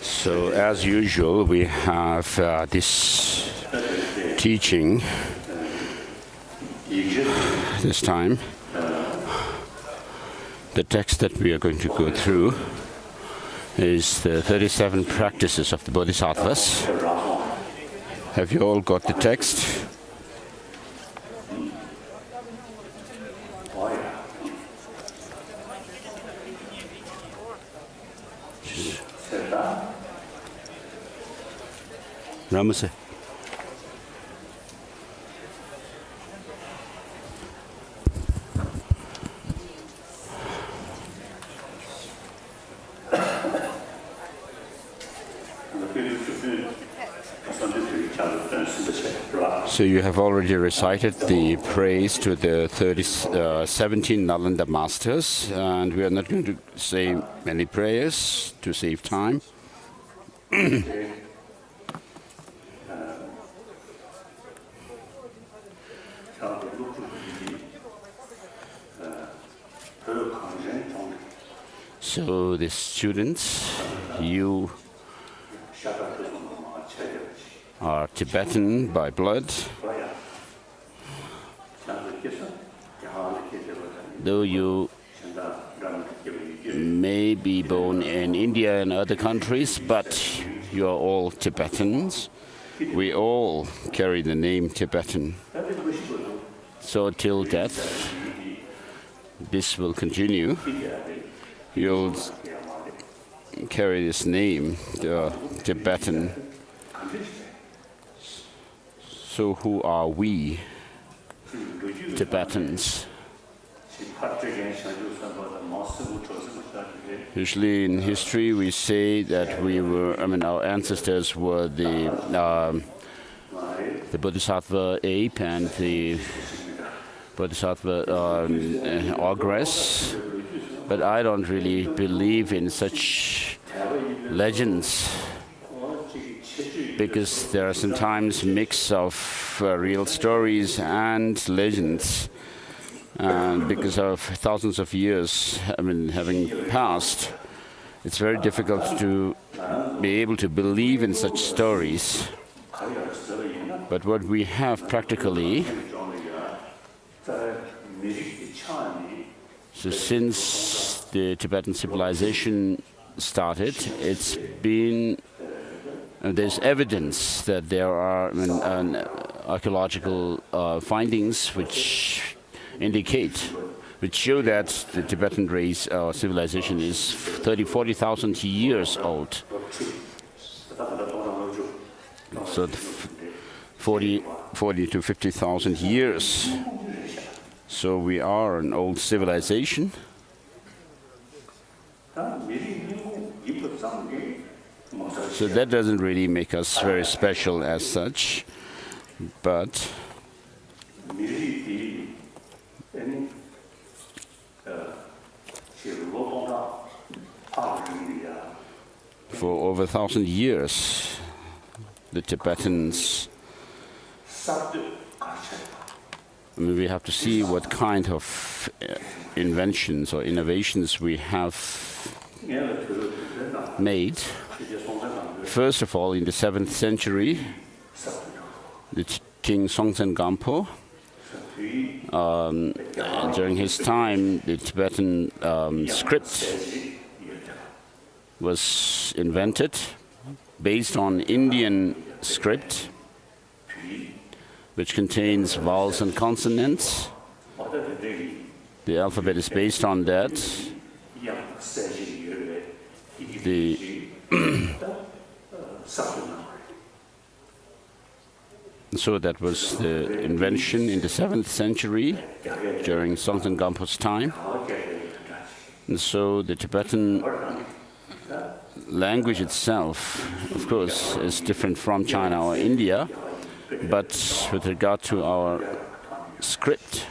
So, as usual, we have this teaching this time. The text that we are going to go through is the 37 practices of the Bodhisattvas. Have you all got the text? Ramase. So you have already recited the praise to the 17 Nalanda masters, and we are not going to say many prayers to save time. So the students, you are Tibetan by blood. Though you may be born in India and other countries, but you are all Tibetans. We all carry the name Tibetan. So till death, this will continue. You'll carry this name, the Tibetan. So who are we, Tibetans? Usually in history we say that our ancestors were the Bodhisattva ape and the Bodhisattva ogress. But I don't really believe in such legends, because there are sometimes mix of real stories and legends. And because of thousands of years having passed, it's very difficult to be able to believe in such stories. But what we have practically, so since the Tibetan civilization started, it's been there's evidence that there are archaeological findings which show that the Tibetan race or civilization is 40,000 years old. So 40 to 50,000 years. So we are an old civilization. So that doesn't really make us very special as such, but for over 1,000 years, the Tibetans, we have to see what kind of inventions or innovations we have made. First of all, in the 7th century, the King Songtsen Gampo, during his time, the Tibetan script was invented based on Indian script, which contains vowels and consonants. The alphabet is based on that. So that was the invention in the 7th century during Songtsen Gampo's time. And so the Tibetan language itself, of course, is different from China or India, But with regard to our script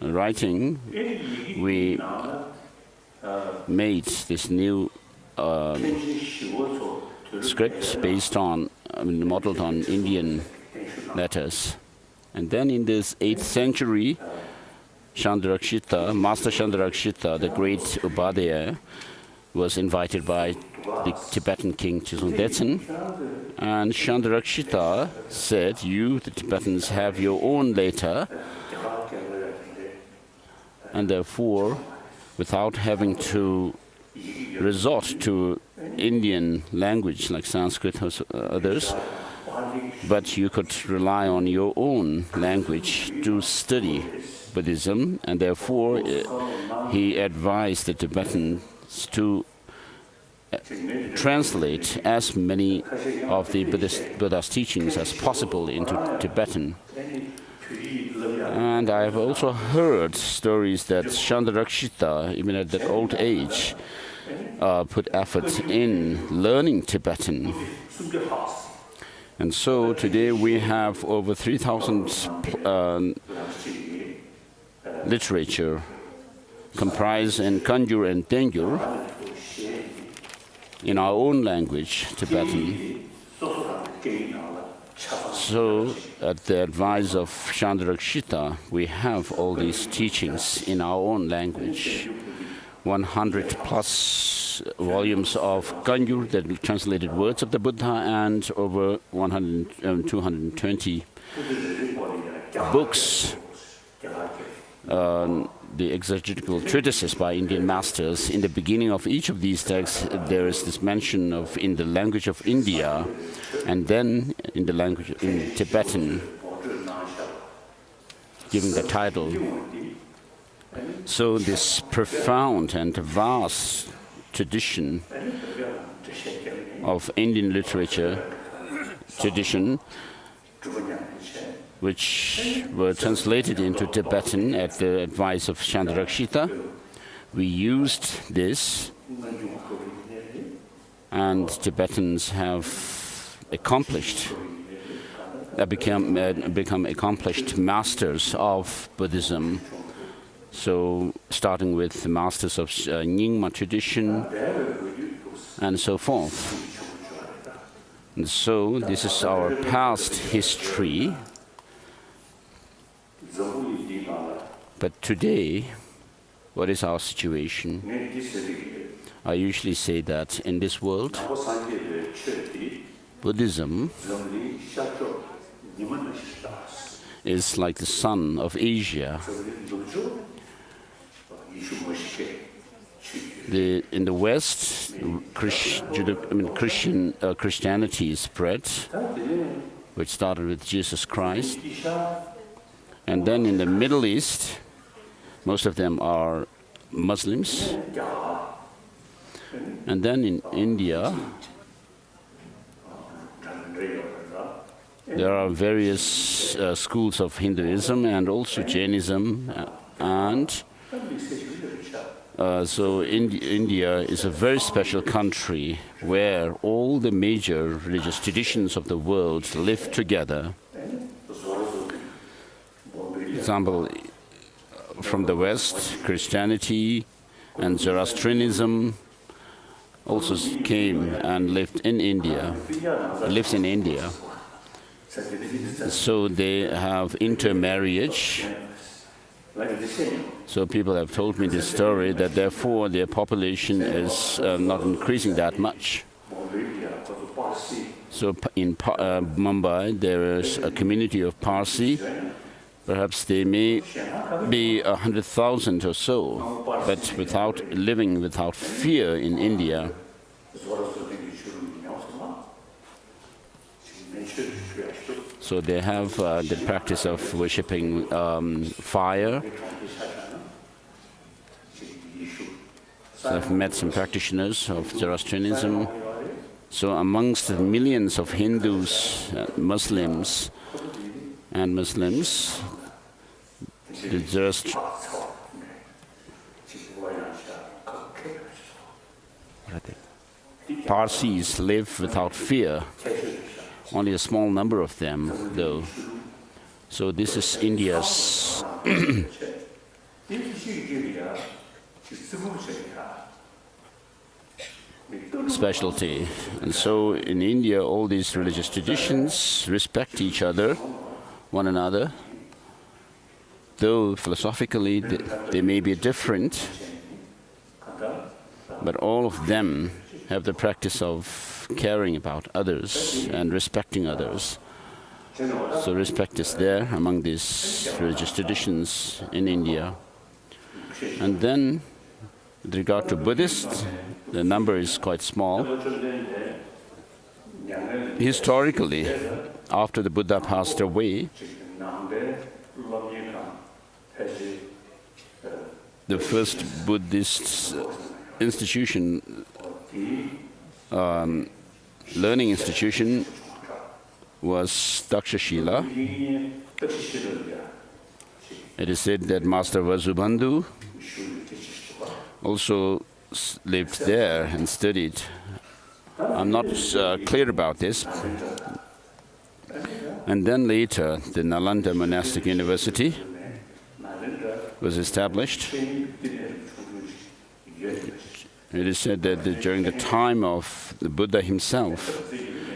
writing, we made this new script based on, modeled on Indian letters. And then in this 8th century, Master Chandrakshita, the great Upadhyaya, was invited by the Tibetan king Chizung, and Chandrakshita said, "You, the Tibetans, have your own letter, and therefore, without having to resort to Indian language like Sanskrit or others, but you could rely on your own language to study Buddhism," and therefore he advised the Tibetans to translate as many of the Buddha's teachings as possible into Tibetan. And I have also heard stories that Chandrakshita, even at that old age, put effort in learning Tibetan. And so today we have over 3,000 literature comprised in Kangyur and Tengyur in our own language, Tibetan. So, at the advice of Chandrakshita, we have all these teachings in our own language. 100 plus volumes of Kangyur, that translated words of the Buddha, and over 220 books, the exegetical treatises by Indian masters. In the beginning of each of these texts, there is this mention of in the language of India, and then in the language in Tibetan, giving the title. So this profound and vast tradition of Indian literature tradition, which were translated into Tibetan at the advice of Chandrakshita. We used this, and Tibetans have become accomplished masters of Buddhism. So, starting with the masters of Nyingma tradition, and so forth. And so, this is our past history. But today, what is our situation? I usually say that in this world, Buddhism is like the sun of Asia. In the West, Christianity spread, which started with Jesus Christ. And then in the Middle East, most of them are Muslims. And then in India, there are various schools of Hinduism and also Jainism. And so India is a very special country where all the major religious traditions of the world live together. For example, from the West, Christianity and Zoroastrianism also came and lived in India, lives in India. So they have intermarriage. So people have told me this story that therefore their population is not increasing that much. So in Mumbai there is a community of Parsi. Perhaps they may be 100,000 or so, but living without fear in India. So they have the practice of worshipping fire. So I've met some practitioners of Zoroastrianism. So amongst the millions of Hindus, Muslims, the Parsis live without fear. Only a small number of them, though. So this is India's specialty. And so in India, all these religious traditions respect each other, one another, though philosophically they may be different, but all of them have the practice of caring about others and respecting others. So respect is there among these religious traditions in India. And then, with regard to Buddhists, the number is quite small. Historically, after the Buddha passed away, the first Buddhist institution, learning institution, was Takshashila. It is said that Master Vasubandhu also lived there and studied. I'm not clear about this. And then later, the Nalanda Monastic University was established. It is said that during the time of the Buddha himself,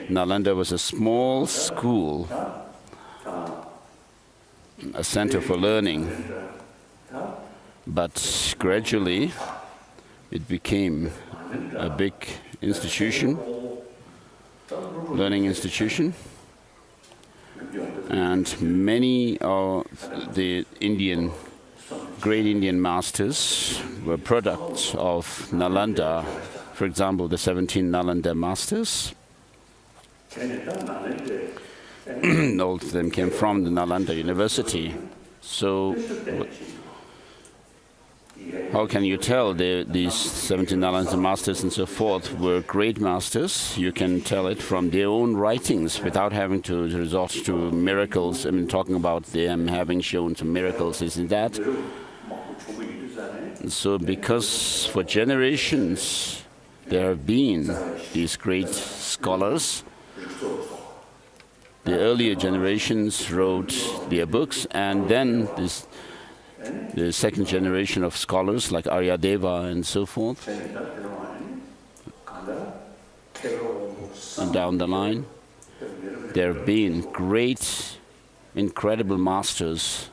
Nalanda was a small school, a center for learning. But gradually, it became a big institution, learning institution. And many of the great Indian masters were products of Nalanda. For example, the 17 Nalanda masters. All of them came from the Nalanda University. So how can you tell these 17 Nalanda masters and so forth were great masters? You can tell it from their own writings without having to resort to miracles. I mean, talking about them having shown some miracles, isn't that? And so because for generations there have been these great scholars, the earlier generations wrote their books, and then the second generation of scholars like Aryadeva and so forth, and down the line, there have been great, incredible masters.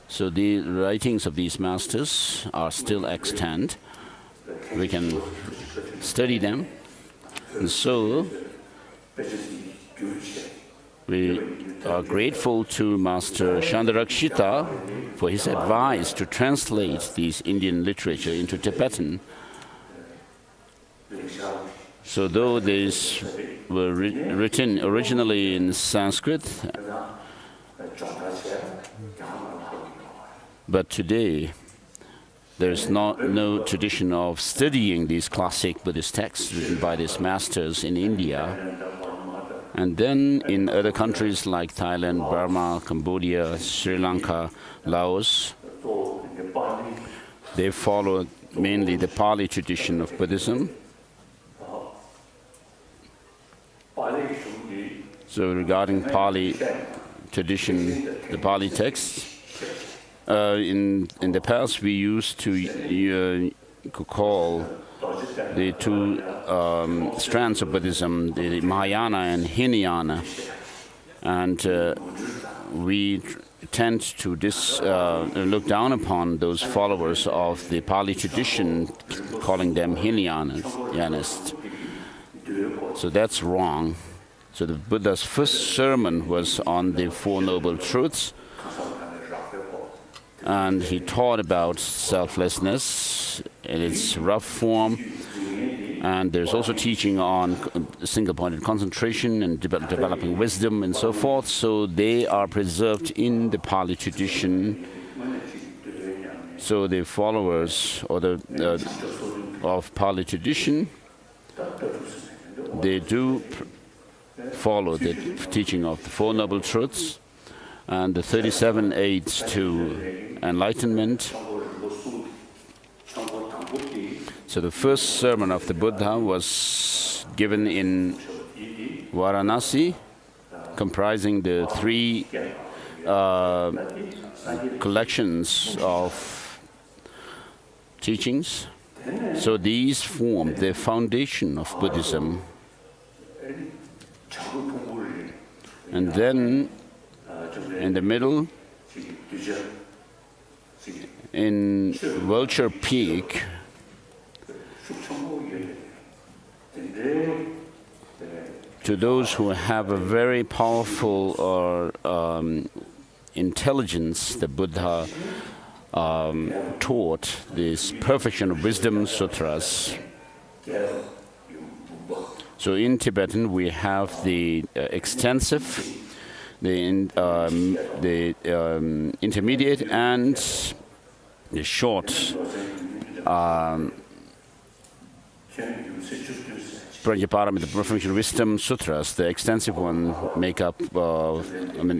So the writings of these masters are still extant. We can study them. And so we are grateful to Master Chandarakshita for his advice to translate these Indian literature into Tibetan. So though these were written originally in Sanskrit, but today there's no tradition of studying these classic Buddhist texts written by these masters in India. And then in other countries like Thailand, Burma, Cambodia, Sri Lanka, Laos, they follow mainly the Pali tradition of Buddhism. So regarding Pali tradition, the Pali texts, in the past we used to call the two strands of Buddhism, the Mahayana and Hinayana, and we tend to look down upon those followers of the Pali tradition, calling them Hinayanists. So that's wrong. So the Buddha's first sermon was on the Four Noble Truths, and he taught about selflessness in its rough form, and there's also teaching on single-pointed concentration and developing wisdom and so forth. So they are preserved in the Pali tradition. So the followers of Pali tradition, they do follow the teaching of the Four Noble Truths and the 37 aids to enlightenment. So the first sermon of the Buddha was given in Varanasi, comprising the three collections of teachings. So these form the foundation of Buddhism. And then in the middle, in Vulture Peak, to those who have a very powerful intelligence, the Buddha taught this Perfection of Wisdom Sutras. So in Tibetan we have the extensive, the intermediate, and the short Prajnaparamita, the Perfection of Wisdom Sutras. The extensive one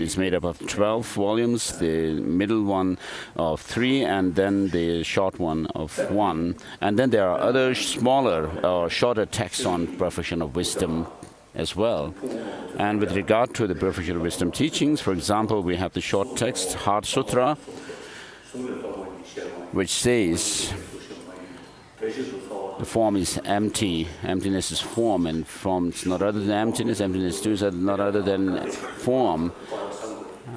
is made up of 12 volumes, the middle one of 3, and then the short one of 1. And then there are other smaller or shorter texts on Perfection of Wisdom as well. And with regard to the Perfection of Wisdom teachings, for example, we have the short text, Heart Sutra, which says the form is empty, emptiness is form, and form is not other than emptiness, emptiness too is not other than form,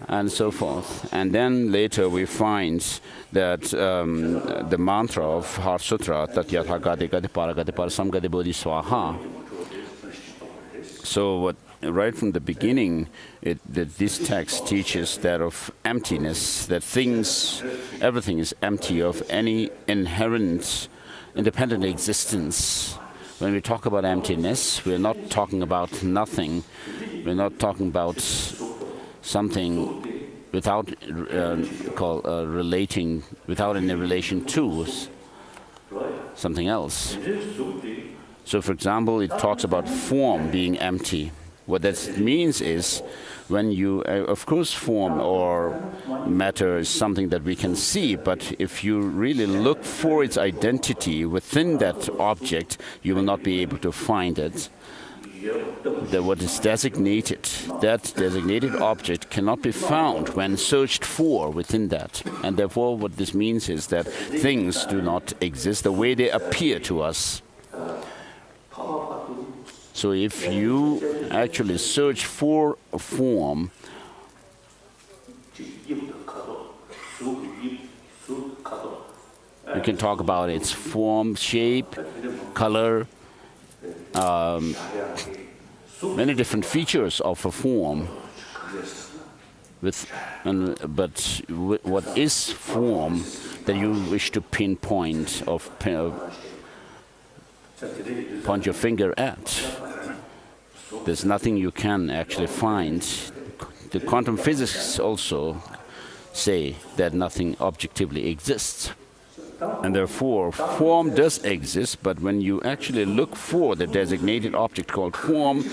and so forth. And then later we find that the mantra of Heart Sutra, Tat Yatha Gati Gati Para Gati Para Samgati Bodhi Swaha. So right from the beginning, this text teaches that of emptiness, that everything is empty of any inherent independent existence. When we talk about emptiness, we're not talking about nothing. We're not talking about something without relating, without any relation to something else. So, for example, it talks about form being empty. What that means is, when you, of course, form or matter is something that we can see, but if you really look for its identity within that object, you will not be able to find it. What is designated, that designated object cannot be found when searched for within that. And therefore, what this means is that things do not exist the way they appear to us. So if you actually search for a form, you can talk about its form, shape, color, many different features of a form. But what is form that you wish to pinpoint or point your finger at? There's nothing you can actually find. The quantum physicists also say that nothing objectively exists. And therefore, form does exist, but when you actually look for the designated object called form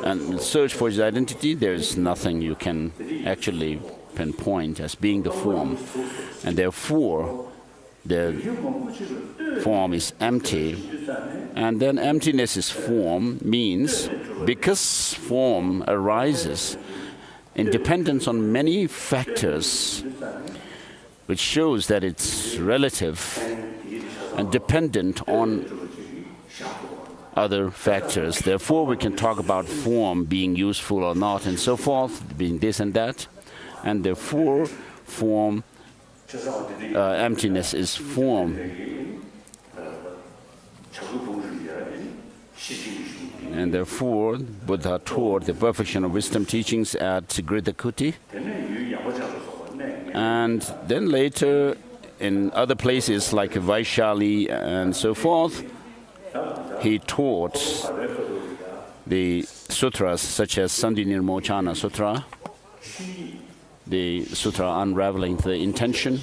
and search for its identity, there's nothing you can actually pinpoint as being the form. And therefore, the form is empty. And then emptiness is form means, because form arises in dependence on many factors, which shows that it's relative and dependent on other factors. Therefore, we can talk about form being useful or not, and so forth, being this and that. And therefore, emptiness is form. And therefore, Buddha taught the Perfection of Wisdom teachings at Gritakuti. And then later, in other places like Vaishali and so forth, he taught the sutras such as Sandhi Nirmochana Sutra, the sutra unraveling the intention,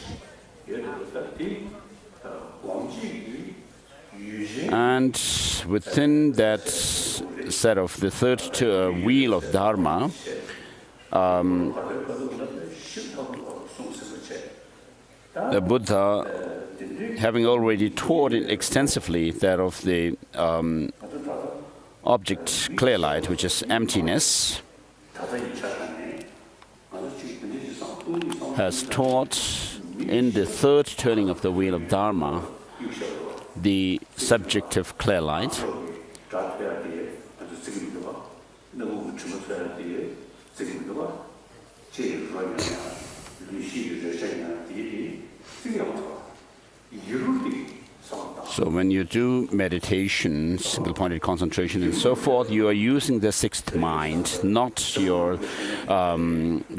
and within that set of the third wheel of Dharma, the Buddha having already taught it extensively that of the object clear light, which is emptiness, has taught in the third turning of the wheel of Dharma the subjective clear light. So when you do meditation, single-pointed concentration and so forth, you are using the sixth mind, not your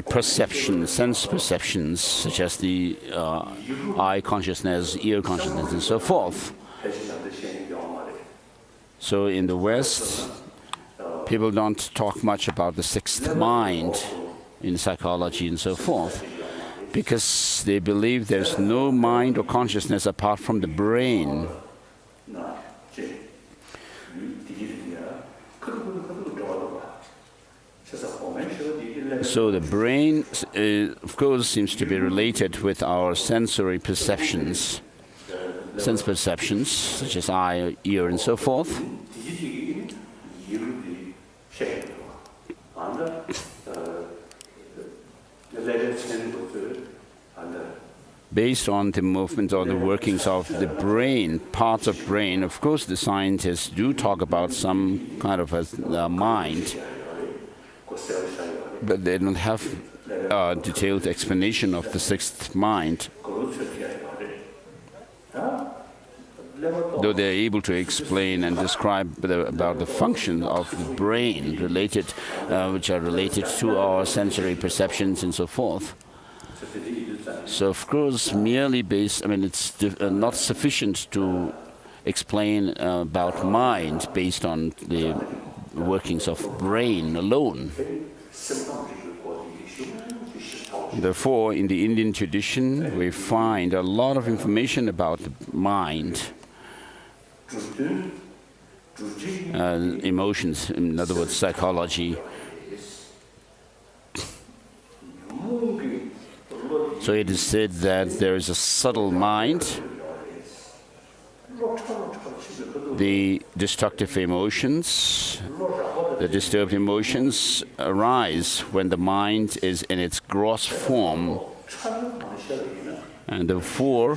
perception, sense perceptions, such as the eye consciousness, ear consciousness, and so forth. So in the West, people don't talk much about the sixth mind in psychology and so forth, because they believe there's no mind or consciousness apart from the brain. So the brain, of course, seems to be related with our sensory perceptions, sense perceptions, such as eye, ear, and so forth. Based on the movement or the workings of the brain, parts of brain, of course the scientists do talk about some kind of a mind, but they don't have a detailed explanation of the sixth mind. Though they're able to explain and describe about the function of the brain related, which are related to our sensory perceptions and so forth. So of course, merely based, it's not sufficient to explain about mind based on the workings of brain alone. Therefore, in the Indian tradition, we find a lot of information about the mind, emotions, in other words, psychology. So it is said that there is a subtle mind. The destructive emotions, the disturbed emotions arise when the mind is in its gross form. And therefore,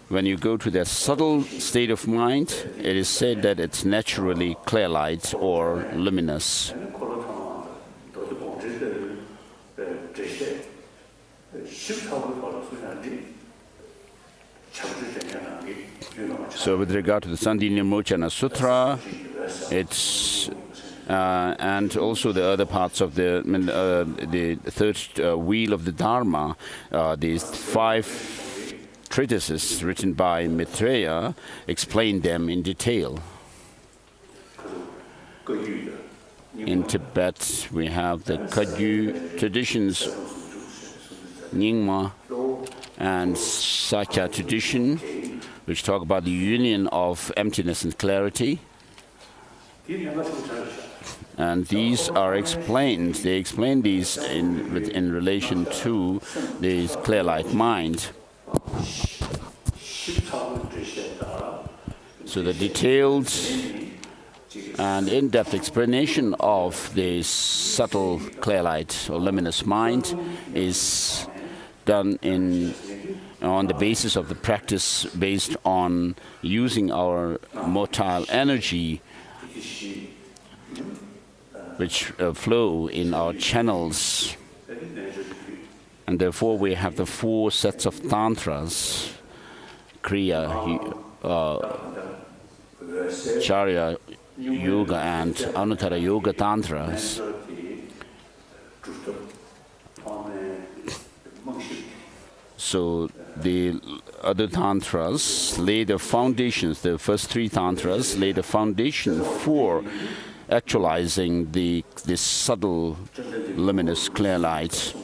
when you go to that subtle state of mind, it is said that it's naturally clear light or luminous. So with regard to the Sandhya-Mochana Sutra, it's and also the other parts of the third wheel of the Dharma, these 5 treatises written by Maitreya explain them in detail. In Tibet, we have the Kagyu traditions, Nyingma and Sakya tradition, which talk about the union of emptiness and clarity. And these are explained. They explain these in relation to the clear light mind. So the detailed and in-depth explanation of the subtle clear light or luminous mind is done on the basis of the practice based on using our motile energy which flow in our channels. And therefore we have the 4 sets of tantras, Kriya, Charya Yoga and Anuttara Yoga tantras. So the other tantras lay the foundations, the first 3 tantras lay the foundation for actualizing this subtle, luminous clear light,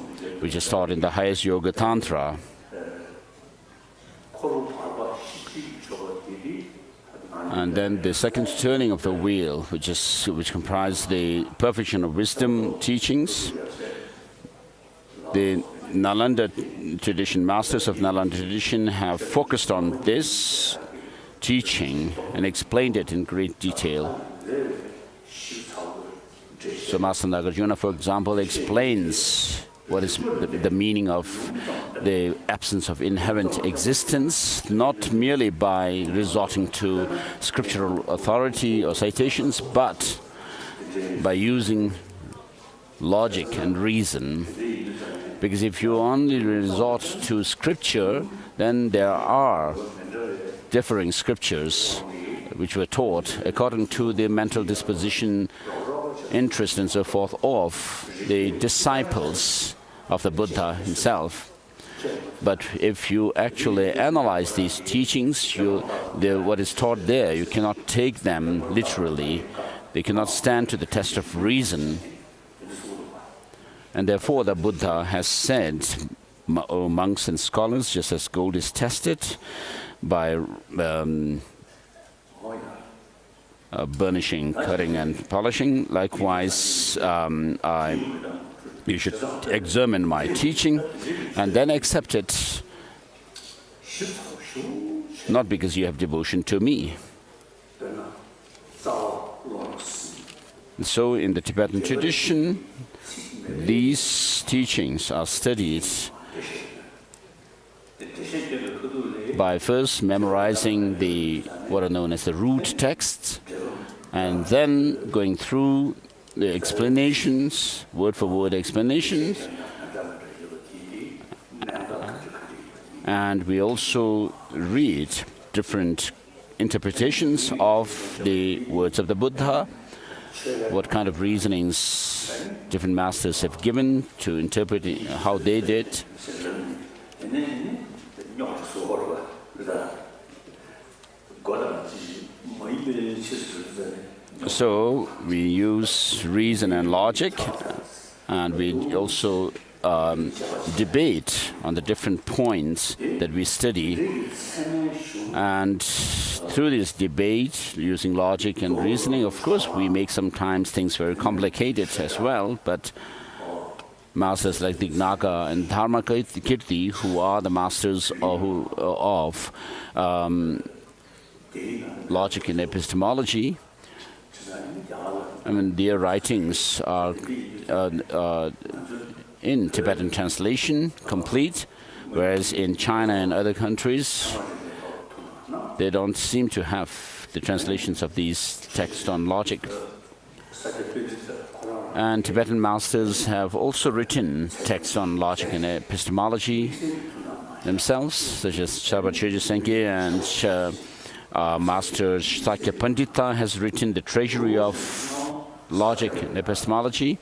which is taught in the highest yoga tantra. And then the second turning of the wheel, which comprises the perfection of wisdom teachings. The Nalanda tradition, masters of Nalanda tradition have focused on this teaching and explained it in great detail. So Master Nagarjuna, for example, explains what is the meaning of the absence of inherent existence, not merely by resorting to scriptural authority or citations, but by using logic and reason. Because if you only resort to scripture, then there are differing scriptures which were taught according to the mental disposition, interest and so forth of the disciples of the Buddha himself. But if you actually analyze these teachings, what is taught there, you cannot take them literally. They cannot stand to the test of reason. And therefore the Buddha has said, O monks and scholars, just as gold is tested by burnishing, cutting and polishing, likewise you should examine my teaching and then accept it, not because you have devotion to me. So in the Tibetan tradition, these teachings are studied by first memorizing what are known as the root texts, and then going through the explanations, word-for-word explanations. And we also read different interpretations of the words of the Buddha, what kind of reasonings different masters have given to interpret it, how they did. So we use reason and logic, and we also debate on the different points that we study. And through this debate, using logic and reasoning, of course, we make sometimes things very complicated as well, but masters like Dignaga and Dharmakirti, who are the masters of logic and epistemology, I mean, their writings are in Tibetan translation, complete, whereas in China and other countries, they don't seem to have the translations of these texts on logic. And Tibetan masters have also written texts on logic and epistemology themselves, such as Charpa Chögyal Sankye and Master Sakya Pandita has written the Treasury of Logic and Epistemology.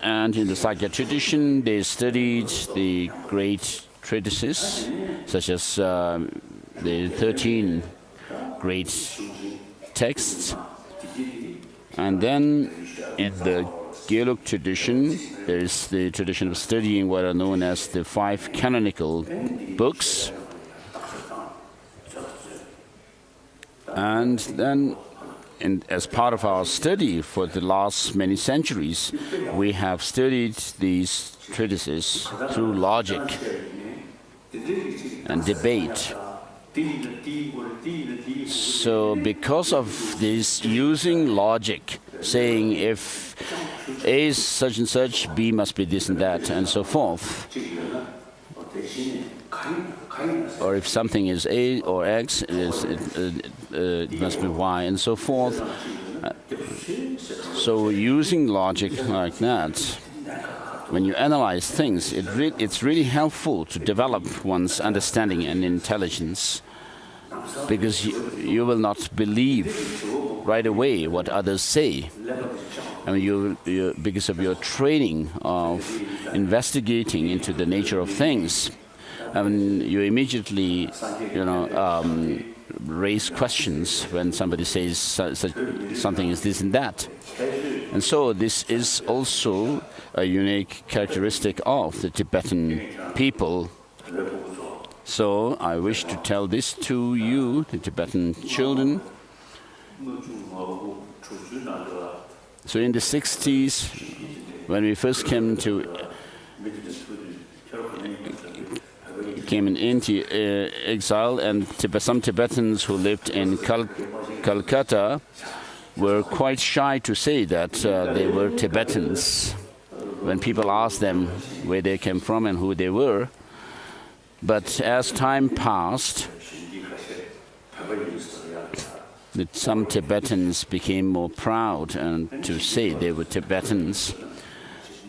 And in the Sakya tradition, they studied the great treatises, such as the 13 great texts. And then in the Gyalsey tradition, there is the tradition of studying what are known as the 5 canonical books. And then, as part of our study for the last many centuries, we have studied these treatises through logic and debate. So because of this, using logic, saying if A is such and such, B must be this and that, and so forth. Or if something is A or X, it must be Y, and so forth. So using logic like that, when you analyze things, it's really helpful to develop one's understanding and intelligence, because you will not believe right away what others say. I mean, because of your training of investigating into the nature of things, I mean, you immediately, raise questions when somebody says something is this and that. And so this is also a unique characteristic of the Tibetan people. So I wish to tell this to you, the Tibetan children. So in the 60s, when we first came into exile, and some Tibetans who lived in Calcutta were quite shy to say that they were Tibetans when people asked them where they came from and who they were. But as time passed, some Tibetans became more proud and to say they were Tibetans.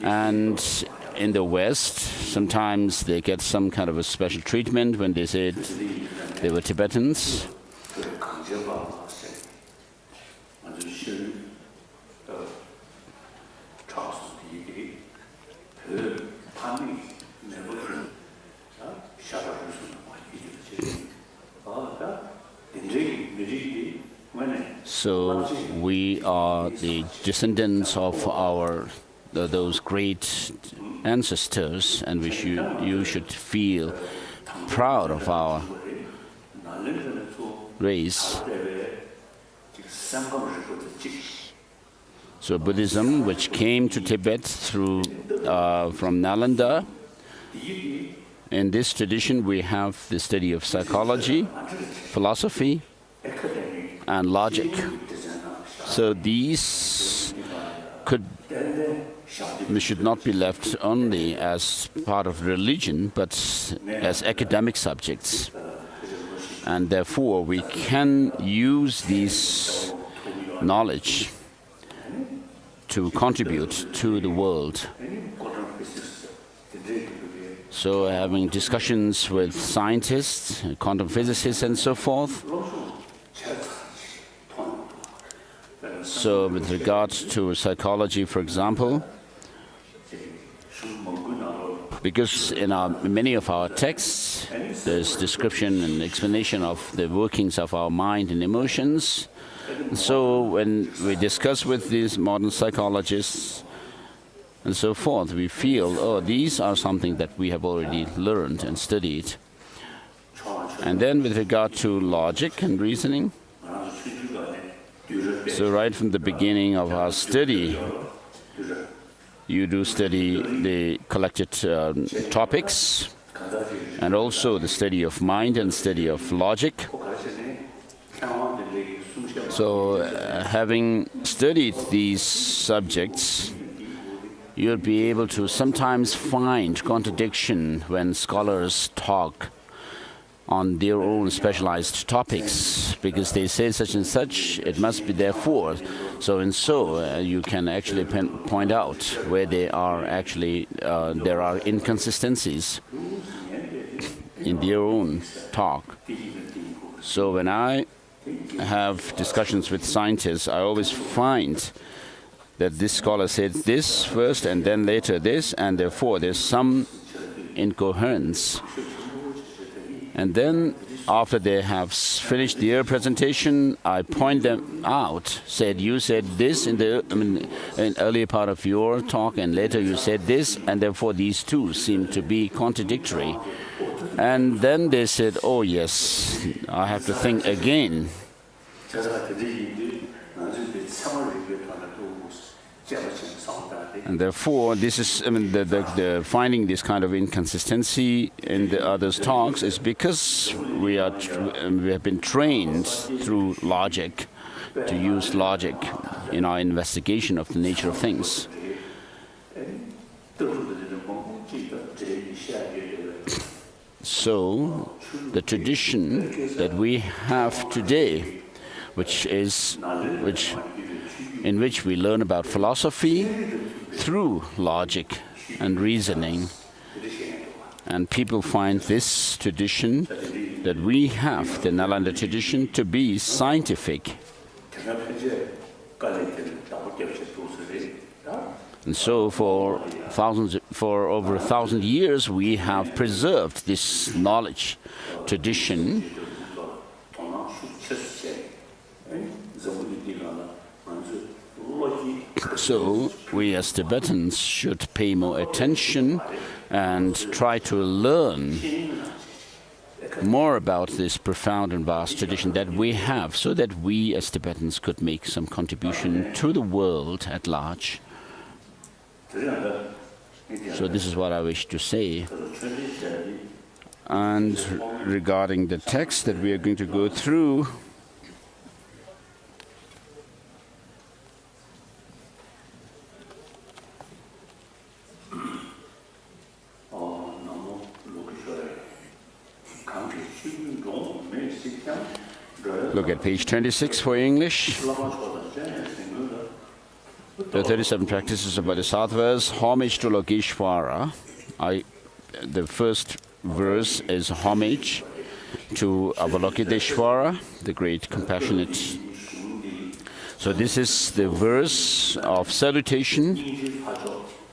And in the West, sometimes they get some kind of a special treatment when they said they were Tibetans. So we are the descendants of those great ancestors, and you should feel proud of our race. So Buddhism, which came to Tibet from Nalanda, in this tradition we have the study of psychology, philosophy, and logic. So these should not be left only as part of religion, but as academic subjects. And therefore, we can use this knowledge to contribute to the world. So having discussions with scientists, quantum physicists, and so forth. So with regards to psychology, for example, because in many of our texts, there's description and explanation of the workings of our mind and emotions. So when we discuss with these modern psychologists and so forth, we feel, oh, these are something that we have already learned and studied. And then with regard to logic and reasoning, so right from the beginning of our study, you do study the collected topics, and also the study of mind and study of logic. So having studied these subjects, you'll be able to sometimes find contradiction when scholars talk on their own specialized topics, because they say such and such, it must be therefore. So and so, you can actually point out where they are actually, there are inconsistencies in their own talk. So when I have discussions with scientists, I always find that this scholar said this first and then later this, and therefore there's some incoherence. And then, after they have finished their presentation, I point them out, said, you said this in the earlier part of your talk, and later you said this, and therefore these two seem to be contradictory. And then they said, oh yes, I have to think again. And therefore, this is, the finding this kind of inconsistency in the others' talks is because we have been trained through logic, to use logic in our investigation of the nature of things. So, the tradition that we have today, in which we learn about philosophy through logic and reasoning. And people find this tradition that we have, the Nalanda tradition, to be scientific. And so for over 1,000 years, we have preserved this knowledge, tradition. So we as Tibetans should pay more attention and try to learn more about this profound and vast tradition that we have, so that we as Tibetans could make some contribution to the world at large. So this is what I wish to say. And regarding the text that we are going to go through, look at page 26 for English. The 37 practices of Bodhisattvas, homage to Lokeshwara. The first verse is homage to Avalokiteshvara, the great compassionate. So this is the verse of salutation,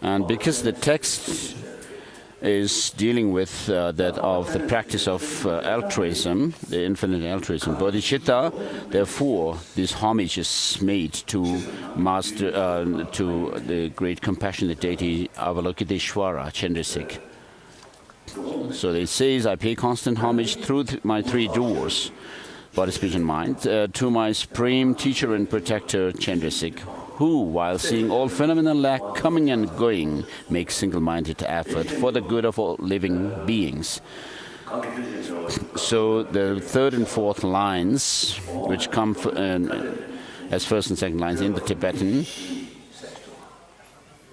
and because the text is dealing with that of the practice of altruism, the infinite altruism, bodhicitta. Therefore, this homage is made to to the great compassionate deity Avalokiteshvara, Chandrasik. So it says, I pay constant homage through my three doors, body, speech, and mind, to my supreme teacher and protector, Chandrasik, who, while seeing all phenomena lack coming and going, makes single-minded effort for the good of all living beings. So the third and fourth lines, which come as first and second lines in the Tibetan,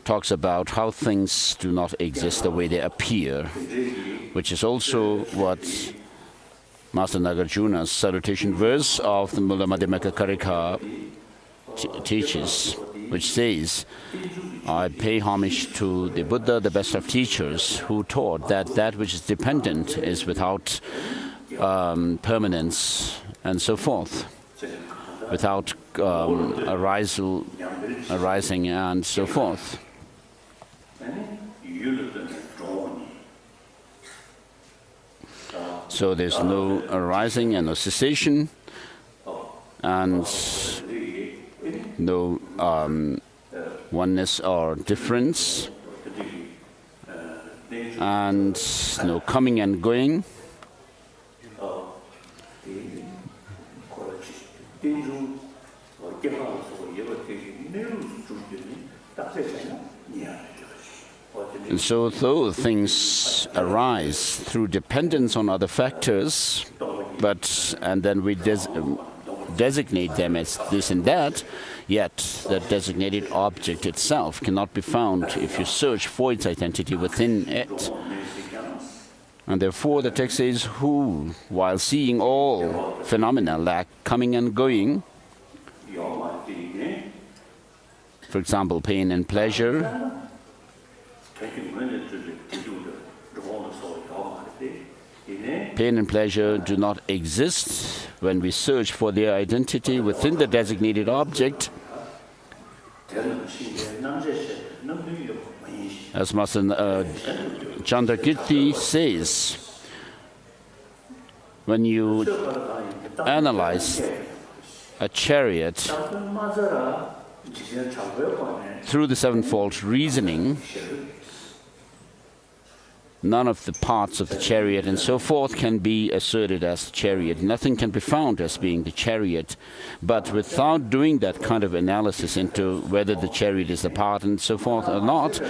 talks about how things do not exist the way they appear, which is also what Master Nagarjuna's salutation verse of the Mula Madhyamaka Karika teaches, which says, I pay homage to the Buddha, the best of teachers, who taught that that which is dependent is without permanence and so forth, without arising and so forth. So there's no arising and no cessation, and no oneness or difference, and no coming and going. And so though things arise through dependence on other factors, and then we designate them as this and that, yet that designated object itself cannot be found if you search for its identity within it. And therefore the text says, who, while seeing all phenomena lack coming and going, for example, pain and pleasure, pain and pleasure do not exist when we search for their identity within the designated object. As Master Chandrakirti says, when you analyze a chariot through the sevenfold reasoning, none of the parts of the chariot and so forth can be asserted as the chariot. Nothing can be found as being the chariot. But without doing that kind of analysis into whether the chariot is a part and so forth or not,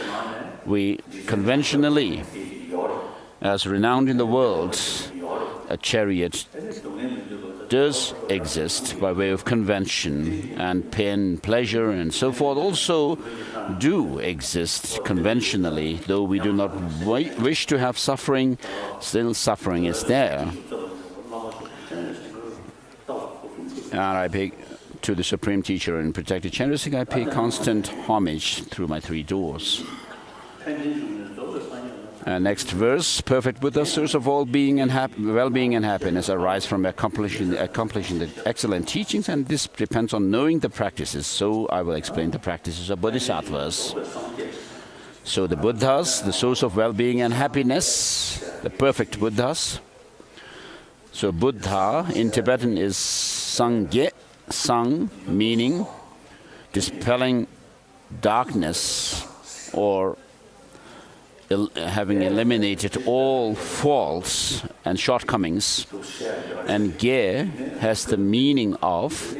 we conventionally, as renowned in the world, a chariot does exist by way of convention, and pain, pleasure, and so forth also do exist conventionally. Though we do not wish to have suffering, still suffering is there. And I pay to the Supreme Teacher and Protector Chandrasik, I pay constant homage through my three doors. Next verse, perfect Buddha, source of all being and well-being and happiness, arise from accomplishing the excellent teachings, and this depends on knowing the practices. So I will explain the practices of Bodhisattvas. So the Buddhas, the source of well-being and happiness, the perfect Buddhas. So Buddha in Tibetan is Sangye, Sang meaning dispelling darkness or having eliminated all faults and shortcomings. And Ge has the meaning of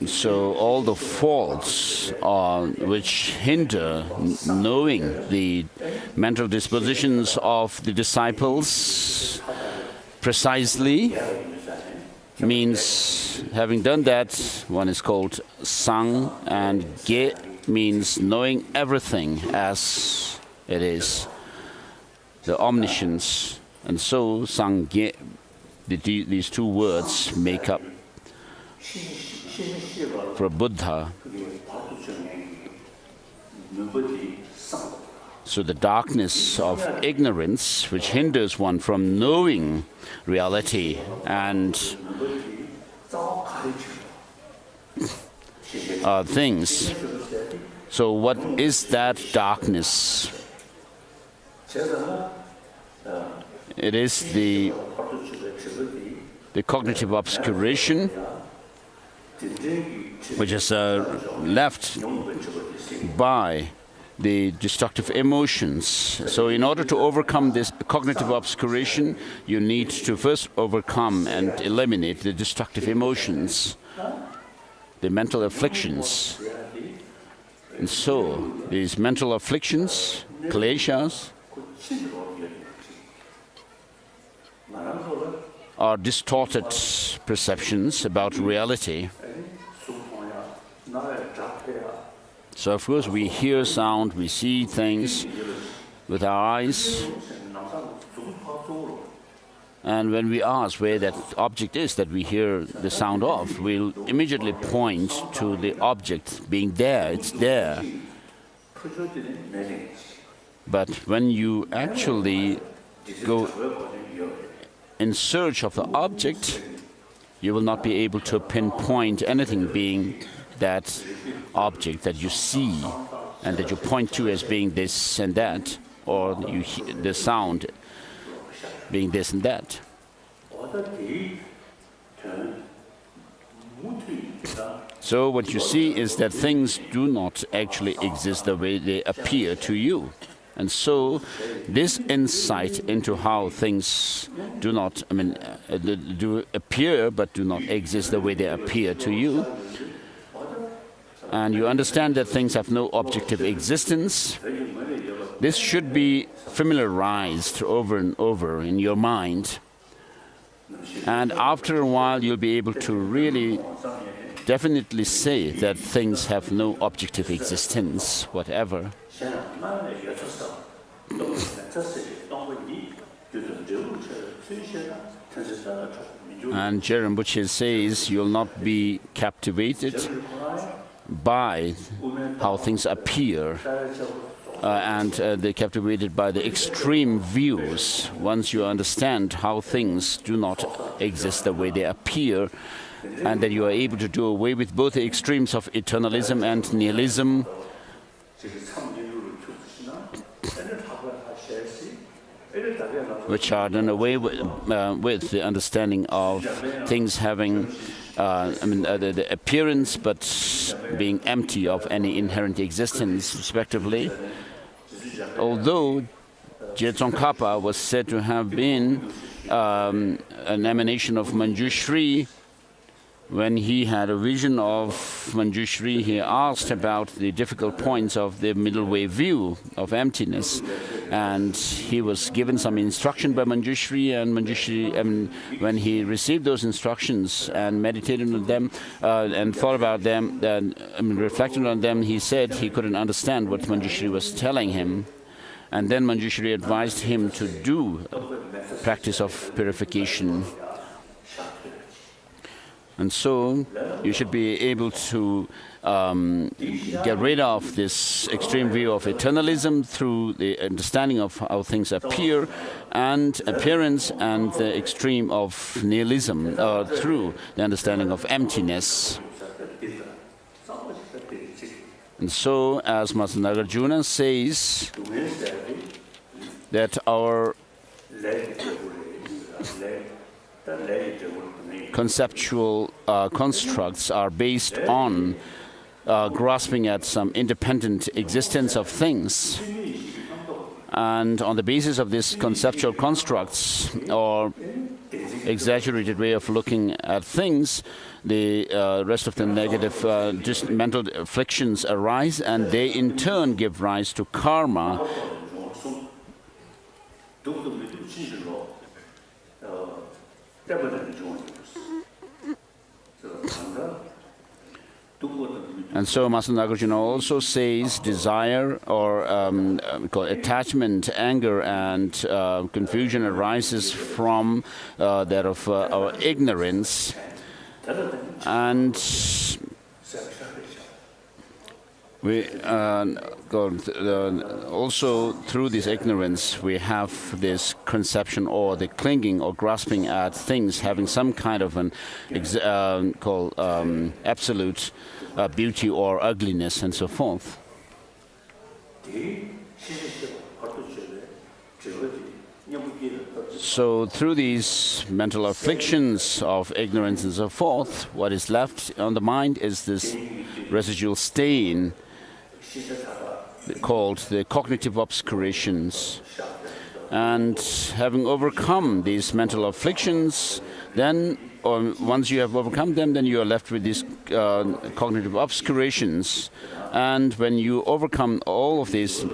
so all the faults which hinder knowing the mental dispositions of the disciples precisely means, having done that, one is called Sang, and Ge means knowing everything as it is, the omniscience. And so Sang Ge, these two words make up for a Buddha. So the darkness of ignorance which hinders one from knowing reality and things. So what is that darkness? It is the cognitive obscuration which is left by the destructive emotions. So in order to overcome this cognitive obscuration, you need to first overcome and eliminate the destructive emotions, the mental afflictions. And so these mental afflictions, kleshas, are distorted perceptions about reality. So of course we hear sound, we see things with our eyes, and when we ask where that object is that we hear the sound of, we'll immediately point to the object being there, it's there. But when you actually go in search of the object, you will not be able to pinpoint anything being that object that you see and that you point to as being this and that, or you hear the sound being this and that. So what you see is that things do not actually exist the way they appear to you. And so this insight into how things do not, do appear but do not exist the way they appear to you, and you understand that things have no objective existence, this should be familiarized over and over in your mind. And after a while, you'll be able to really definitely say that things have no objective existence, whatever. And Rinpoche says you'll not be captivated by how things appear, and they're captivated by the extreme views. Once you understand how things do not exist the way they appear, and that you are able to do away with both the extremes of eternalism and nihilism, which are done away with the understanding of things having the appearance but being empty of any inherent existence, respectively. Although Je Tsongkhapa was said to have been an emanation of Manjushri, when he had a vision of Manjushri, he asked about the difficult points of the middle way view of emptiness. And he was given some instruction by Manjushri, and Manjushri, when he received those instructions and meditated on them and thought about them, reflected on them, he said he couldn't understand what Manjushri was telling him. And then Manjushri advised him to do practice of purification. And so you should be able to get rid of this extreme view of eternalism through the understanding of how things appear and appearance, and the extreme of nihilism through the understanding of emptiness. And so, as Master Nagarjuna says, that our conceptual constructs are based on grasping at some independent existence of things. And on the basis of these conceptual constructs or exaggerated way of looking at things, the rest of the negative just mental afflictions arise, and they in turn give rise to karma. And so Master Nagarjuna also says desire or attachment, anger, and confusion arises from that of our ignorance. And we also through this ignorance we have this conception or the clinging or grasping at things having some kind of an absolute beauty or ugliness and so forth. So through these mental afflictions of ignorance and so forth, what is left on the mind is this residual stain called the cognitive obscurations. And having overcome these mental afflictions, then, or once you have overcome them, then you are left with these cognitive obscurations. And when you overcome all of these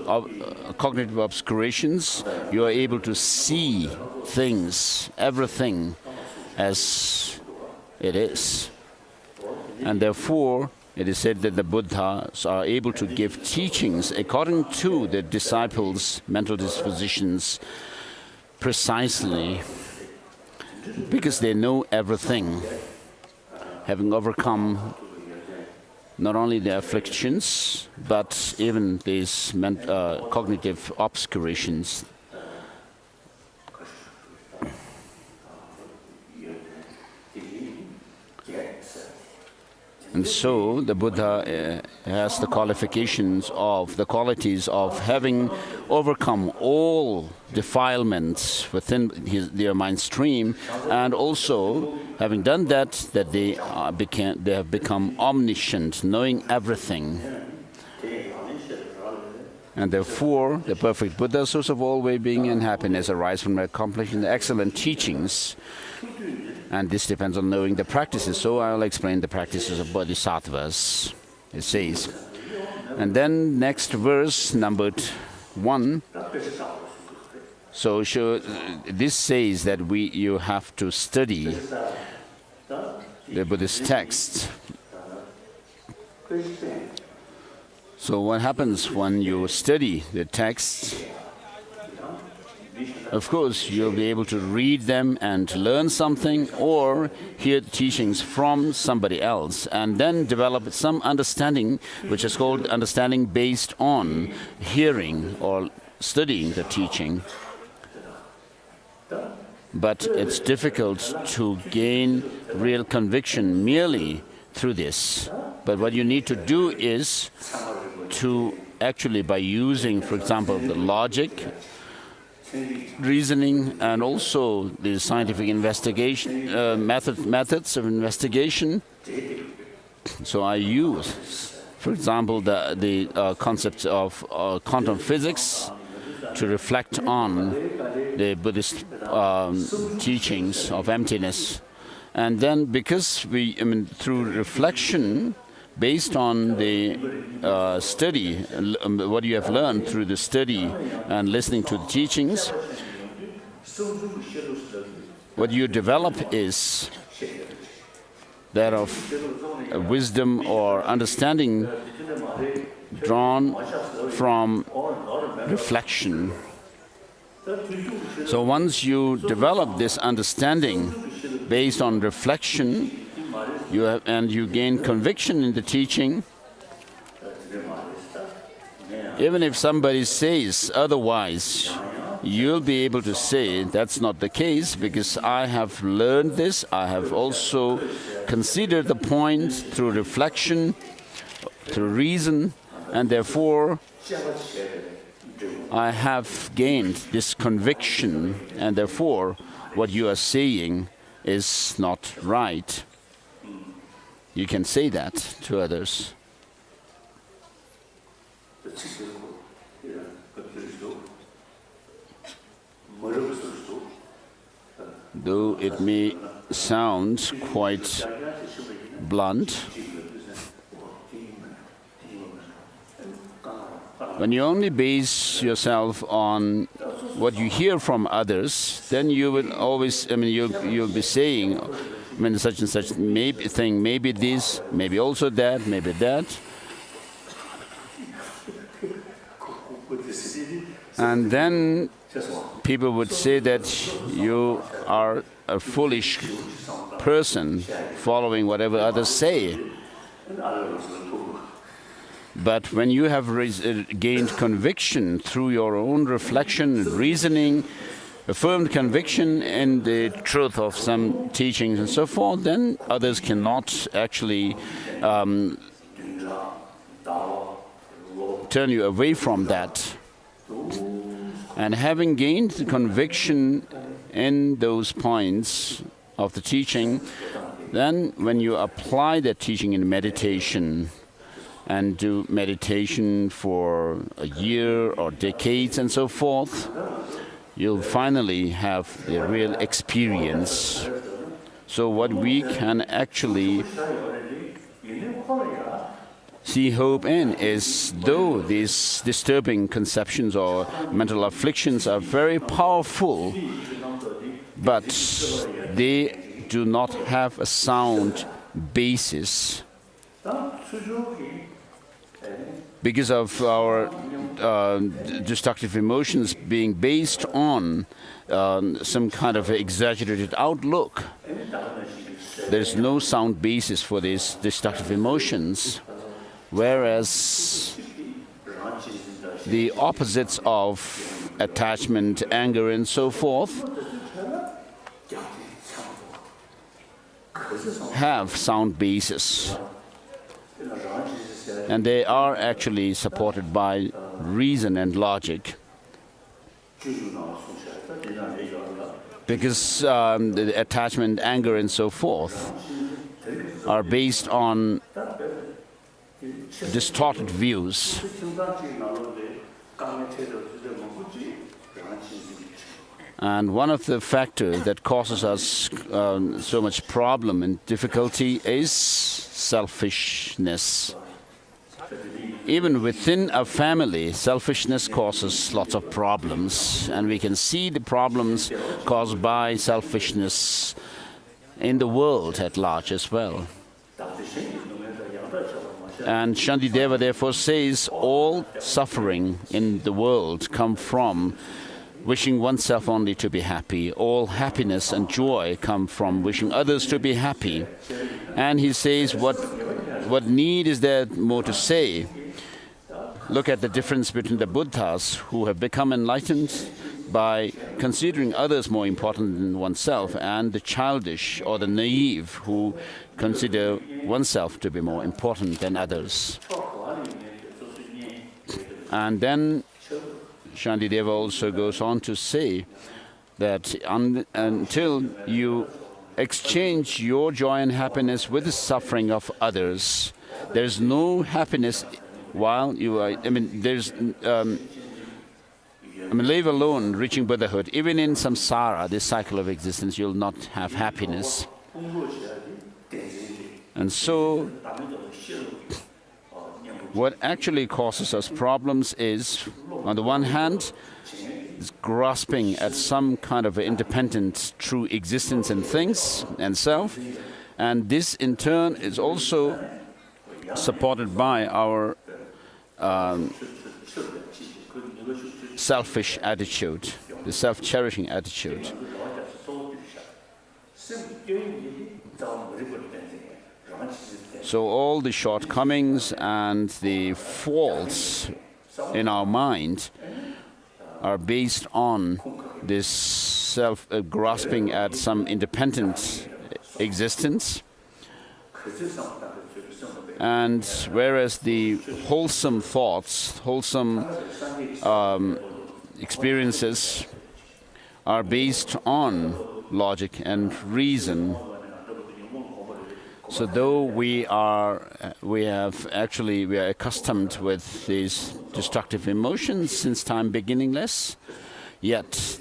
cognitive obscurations, you are able to see things, everything, as it is. And therefore, it is said that the Buddhas are able to give teachings according to the disciples' mental dispositions precisely, because they know everything, having overcome not only the afflictions, but even these cognitive obscurations. And so the Buddha has the qualifications of the qualities of having overcome all defilements within their mind stream, and also having done that, they have become omniscient, knowing everything. And therefore, the perfect Buddha, source of all well-being and happiness, arise from accomplishing the excellent teachings. And this depends on knowing the practices. So I'll explain the practices of Bodhisattvas, it says. And then next verse, numbered 1. So this says that you have to study the Buddhist text. So what happens when you study the text? Of course, you'll be able to read them and learn something, or hear teachings from somebody else, and then develop some understanding, which is called understanding based on hearing or studying the teaching. But it's difficult to gain real conviction merely through this. But what you need to do is to actually, by using, for example, the logic, reasoning, and also the scientific investigation methods of investigation. So I use, for example, the concepts of quantum physics to reflect on the Buddhist teachings of emptiness. And then because through reflection, based on the study, what you have learned through the study and listening to the teachings, what you develop is that of wisdom or understanding drawn from reflection. So once you develop this understanding based on reflection, and you gain conviction in the teaching, even if somebody says otherwise, you'll be able to say that's not the case, because I have learned this, I have also considered the point through reflection, through reason, and therefore I have gained this conviction, and therefore what you are saying is not right. You can say that to others. Though it may sound quite blunt, when you only base yourself on what you hear from others, then you will always, you'll be saying, such and such maybe this, maybe also that, maybe that. And then people would say that you are a foolish person following whatever others say. But when you have gained conviction through your own reflection and reasoning, a firm conviction in the truth of some teachings and so forth, then others cannot actually turn you away from that. And having gained the conviction in those points of the teaching, then when you apply that teaching in meditation and do meditation for a year or decades and so forth, you'll finally have the real experience. So what we can actually see hope in is, though these disturbing conceptions or mental afflictions are very powerful, but they do not have a sound basis because of our destructive emotions being based on some kind of exaggerated outlook. There's no sound basis for these destructive emotions, whereas the opposites of attachment, anger, and so forth have sound basis. And they are actually supported by reason and logic. Because the attachment, anger, and so forth are based on distorted views. And one of the factors that causes us so much problem and difficulty is selfishness. Even within a family, selfishness causes lots of problems, and we can see the problems caused by selfishness in the world at large as well. And Shantideva therefore says all suffering in the world come from wishing oneself only to be happy. All happiness and joy come from wishing others to be happy. And he says, what need is there more to say? Look at the difference between the Buddhas who have become enlightened by considering others more important than oneself, and the childish or the naive who consider oneself to be more important than others. And then Shantideva also goes on to say that until you exchange your joy and happiness with the suffering of others, there's no happiness while you are, leave alone reaching Buddhahood. Even in samsara, this cycle of existence, you'll not have happiness. And so, what actually causes us problems is, on the one hand, is grasping at some kind of independent true existence in things and self, and this in turn is also supported by our selfish attitude, the self-cherishing attitude. So all the shortcomings and the faults in our mind are based on this self-grasping at some independent existence. And whereas the wholesome thoughts, wholesome experiences are based on logic and reason. So though we are accustomed with these destructive emotions since time beginningless, yet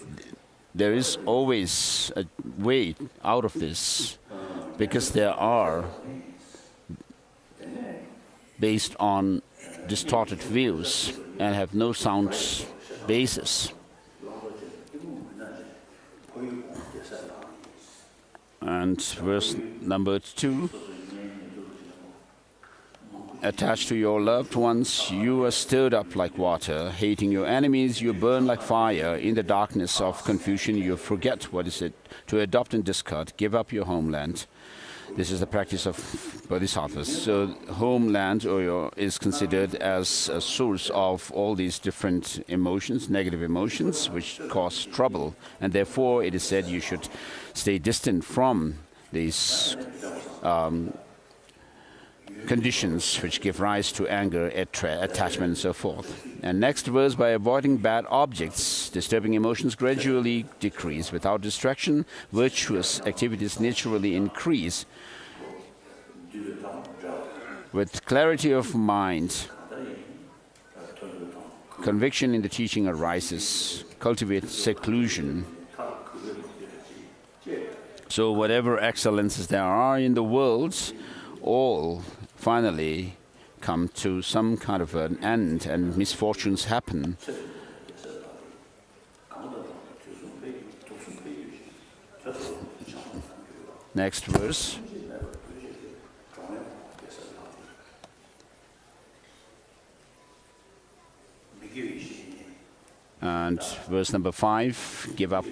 there is always a way out of this, because they are based on distorted views and have no sound basis. And verse number 2, attached to your loved ones, you are stirred up like water. Hating your enemies, you burn like fire. In the darkness of confusion, you forget what is it to adopt and discard. Give up your homeland. This is the practice of Bodhisattvas. So homeland is considered as a source of all these different emotions, negative emotions, which cause trouble. And therefore, it is said you should stay distant from these conditions which give rise to anger, attachment, and so forth. And next verse, by avoiding bad objects, disturbing emotions gradually decrease. Without distraction, virtuous activities naturally increase. With clarity of mind, conviction in the teaching arises. Cultivate seclusion. So whatever excellences there are in the world, all finally come to some kind of an end, and misfortunes happen. Next verse. And verse number 5, give up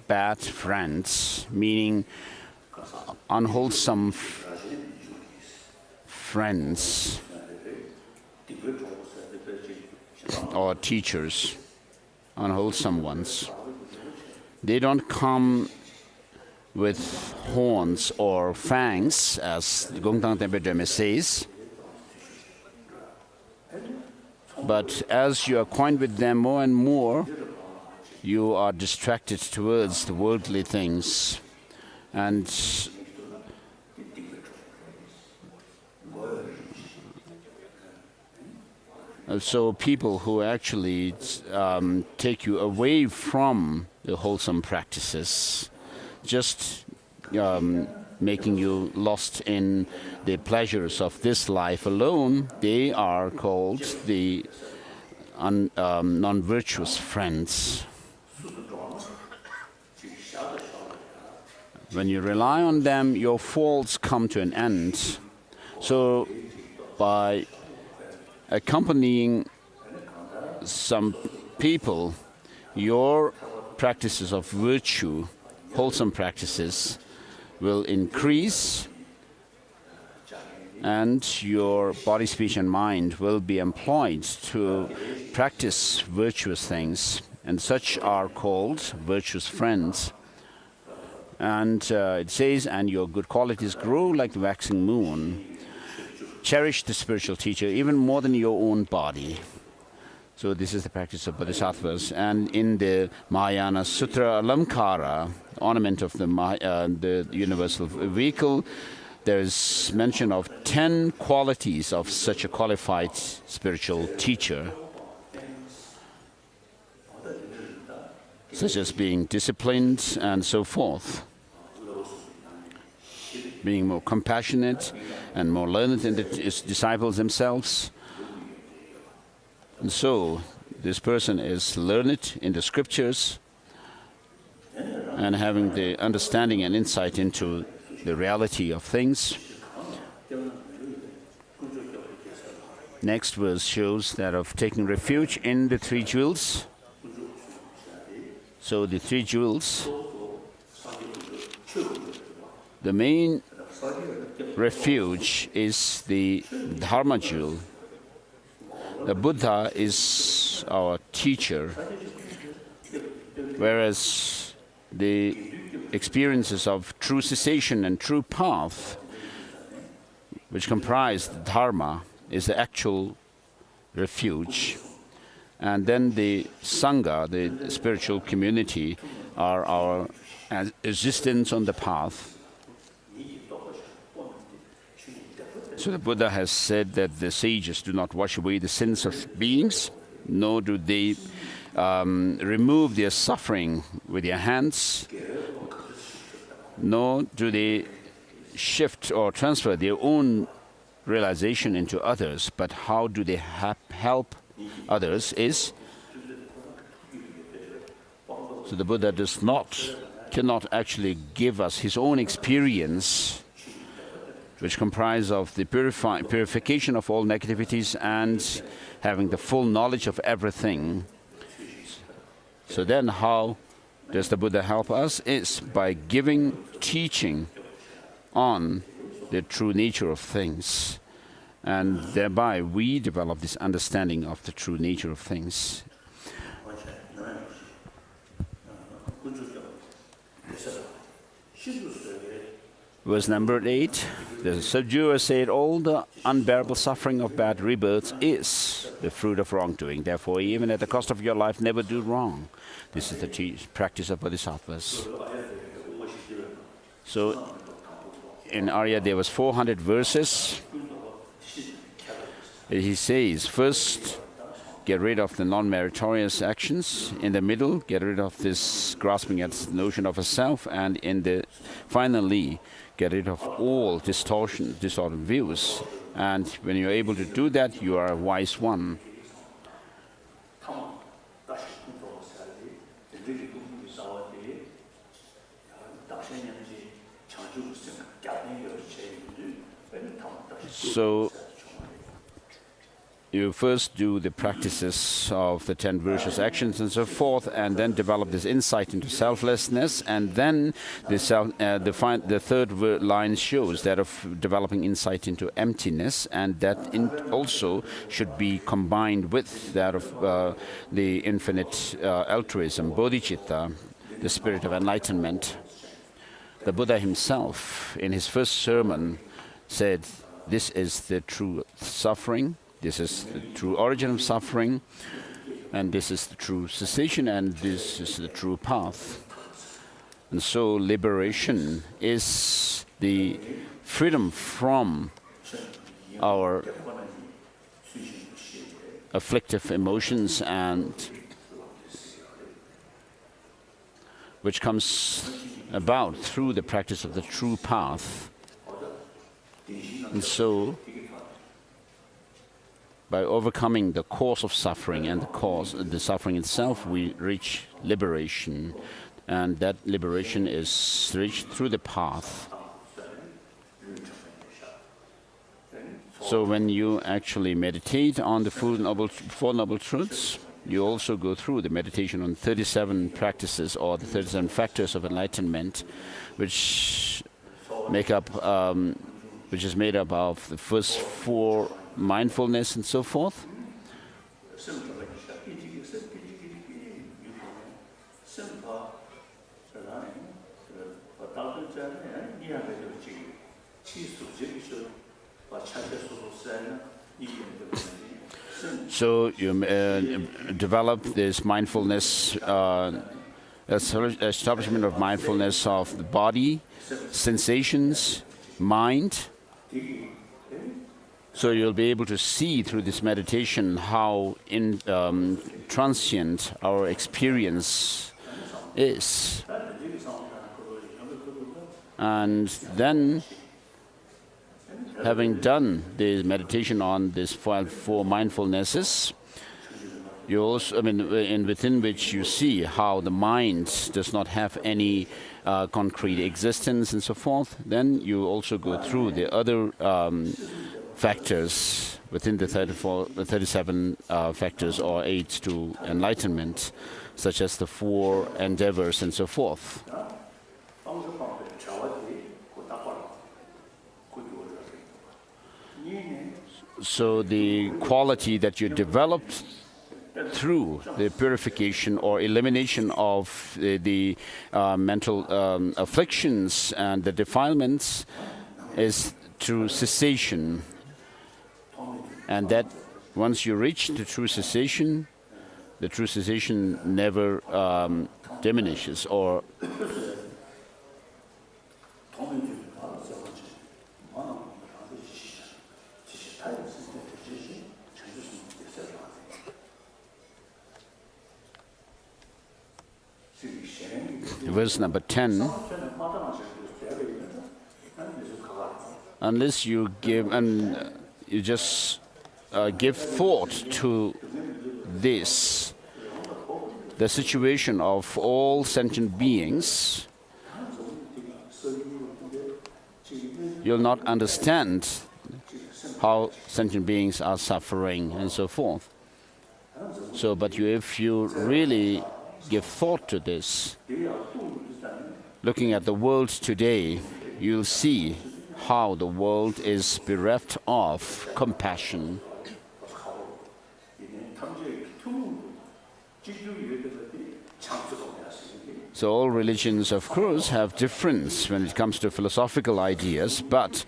bad friends, meaning unwholesome friends or teachers, unwholesome ones. They don't come with horns or fangs, as Gongtang Temple Dharma says. But as you acquaint with them more and more, you are distracted towards the worldly things. And so people who actually take you away from the wholesome practices, just making you lost in the pleasures of this life alone, they are called the non-virtuous friends. When you rely on them, your faults come to an end. So by accompanying some people, your practices of virtue, wholesome practices, will increase, and your body, speech, and mind will be employed to practice virtuous things, and such are called virtuous friends. And it says, and your good qualities grow like the waxing moon. Cherish the spiritual teacher even more than your own body. So this is the practice of Bodhisattvas. And in the Mahayana Sutra Alamkara, ornament of the universal vehicle, there is mention of 10 qualities of such a qualified spiritual teacher, such as being disciplined and so forth, being more compassionate and more learned than the disciples themselves. And so this person is learned in the scriptures and having the understanding and insight into the reality of things. Next verse shows that of taking refuge in the three jewels. So the three jewels, the main refuge is the Dharma jewel. The Buddha is our teacher, whereas the experiences of true cessation and true path which comprise the Dharma, is the actual refuge. And then the Sangha, the spiritual community, are our assistants on the path. So the Buddha has said that the sages do not wash away the sins of beings, nor do they remove their suffering with their hands, nor do they shift or transfer their own realization into others, but how do they help others is, so the Buddha cannot actually give us his own experience, which comprise of the purification of all negativities and having the full knowledge of everything. So then how does the Buddha help us? Is by giving teaching on the true nature of things. And thereby we develop this understanding of the true nature of things. Verse number 8, the subjuer said, all the unbearable suffering of bad rebirths is the fruit of wrongdoing. Therefore, even at the cost of your life, never do wrong. This is the practice of Bodhisattvas. So, in Arya, there was 400 verses. He says, first, get rid of the non-meritorious actions. In the middle, get rid of this grasping at the notion of a self. And finally, get rid of all distorted views. And when you're able to do that, you are a wise one. So you first do the practices of the 10 virtuous actions and so forth, and then develop this insight into selflessness, and then the third line shows that of developing insight into emptiness, and that also should be combined with that of the infinite altruism, bodhicitta, the spirit of enlightenment. The Buddha himself, in his first sermon, said, this is the true suffering, this is the true origin of suffering, and this is the true cessation, and this is the true path. And so liberation is the freedom from our afflictive emotions, and which comes about through the practice of the true path. And so, by overcoming the cause of suffering and the suffering itself, we reach liberation, and that liberation is reached through the path. So when you actually meditate on the Four Noble Truths, you also go through the meditation on 37 practices, or the 37 factors of enlightenment, which is made up of the first 4 mindfulness and so forth. So you develop this mindfulness, establishment of mindfulness of the body, sensations, mind. So you'll be able to see through this meditation how transient our experience is. And then, having done the meditation on these 4 mindfulnesses, you also, within which you see how the mind does not have any concrete existence and so forth, then you also go through the other factors within the 37 factors or aids to enlightenment, such as the 4 endeavors and so forth. So the quality that you developed through the purification or elimination of the mental afflictions and the defilements is true cessation. And that once you reach the true cessation never diminishes or verse number 10. Unless you give and you just give thought to this, the situation of all sentient beings, you'll not understand how sentient beings are suffering and so forth. So, but if you really give thought to this, looking at the world today, you'll see how the world is bereft of compassion. So all religions, of course, have difference when it comes to philosophical ideas, but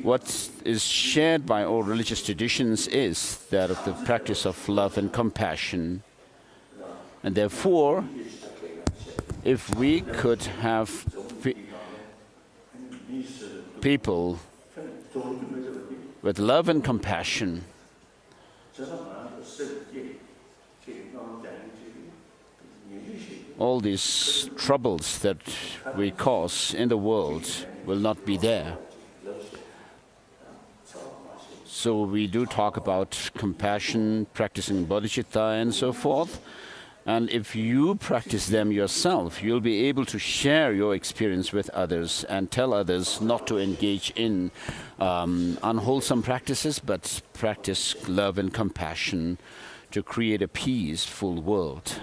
what is shared by all religious traditions is that of the practice of love and compassion. And therefore, if we could have people with love and compassion, all these troubles that we cause in the world will not be there. So we do talk about compassion, practicing bodhicitta and so forth. And if you practice them yourself, you'll be able to share your experience with others and tell others not to engage in unwholesome practices, but practice love and compassion to create a peaceful world.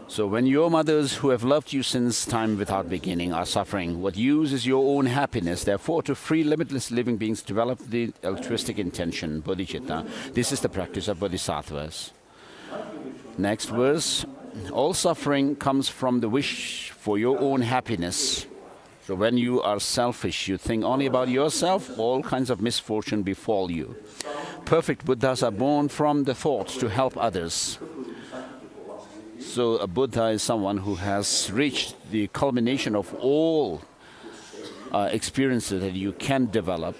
So when your mothers who have loved you since time without beginning are suffering, what use is your own happiness? Therefore, to free limitless living beings, develop the altruistic intention, bodhicitta. This is the practice of bodhisattvas. Next verse. All suffering comes from the wish for your own happiness. So when you are selfish, you think only about yourself, all kinds of misfortune befall you. Perfect Buddhas are born from the thought to help others. So a Buddha is someone who has reached the culmination of all experiences that you can develop,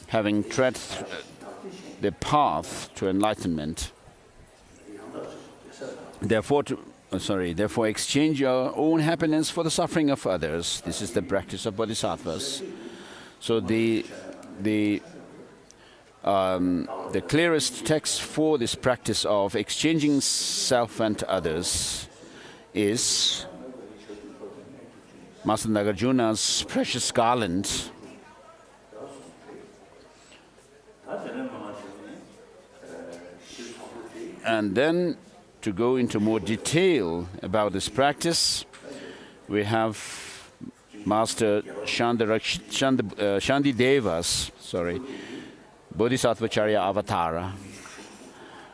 having tread the path to enlightenment. Therefore, exchange your own happiness for the suffering of others. This is the practice of bodhisattvas. So the clearest text for this practice of exchanging self and others is Master Nagarjuna's precious garland. And then, to go into more detail about this practice, we have Master Shantideva's, Bodhisattvacharya Avatara,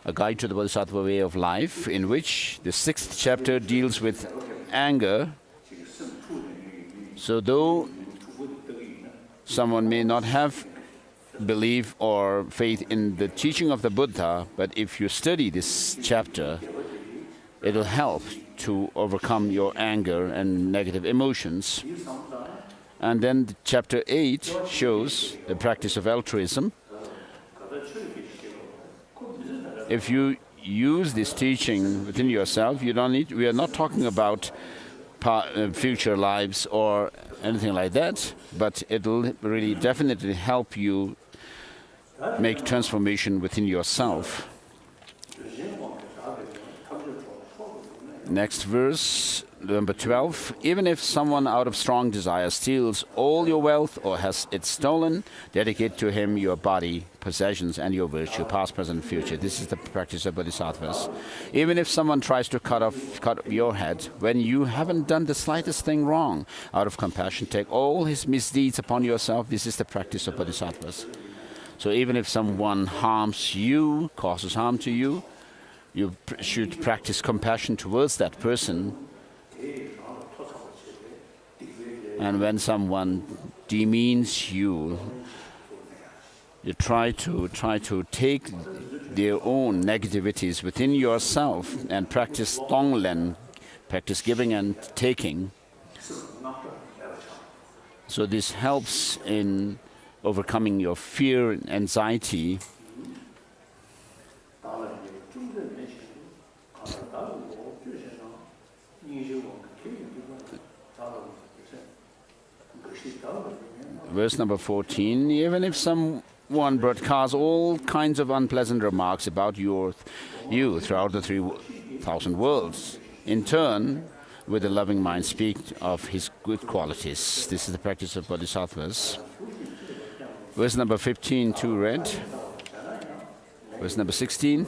a guide to the Bodhisattva way of life, in which the 6th chapter deals with anger. So though someone may not have belief or faith in the teaching of the Buddha, but if you study this chapter, it'll help to overcome your anger and negative emotions. And then chapter 8 shows the practice of altruism. If you use this teaching within yourself, we are not talking about future lives or anything like that, but it'll really definitely help you make transformation within yourself. Next verse, number 12. Even if someone out of strong desire steals all your wealth or has it stolen, dedicate to him your body, possessions, and your virtue, past, present, future. This is the practice of bodhisattvas. Even if someone tries to cut your head, when you haven't done the slightest thing wrong, out of compassion, take all his misdeeds upon yourself. This is the practice of bodhisattvas. So even if someone harms you, causes harm to you, you should practice compassion towards that person. And when someone demeans you, you try to take their own negativities within yourself and practice tonglen, practice giving and taking. So this helps in overcoming your fear and anxiety. Verse number 14, even if someone broadcasts all kinds of unpleasant remarks about you throughout the 3,000 worlds, in turn, with a loving mind, speak of his good qualities. This is the practice of Bodhisattvas. Verse number 15, too read. Verse number 16.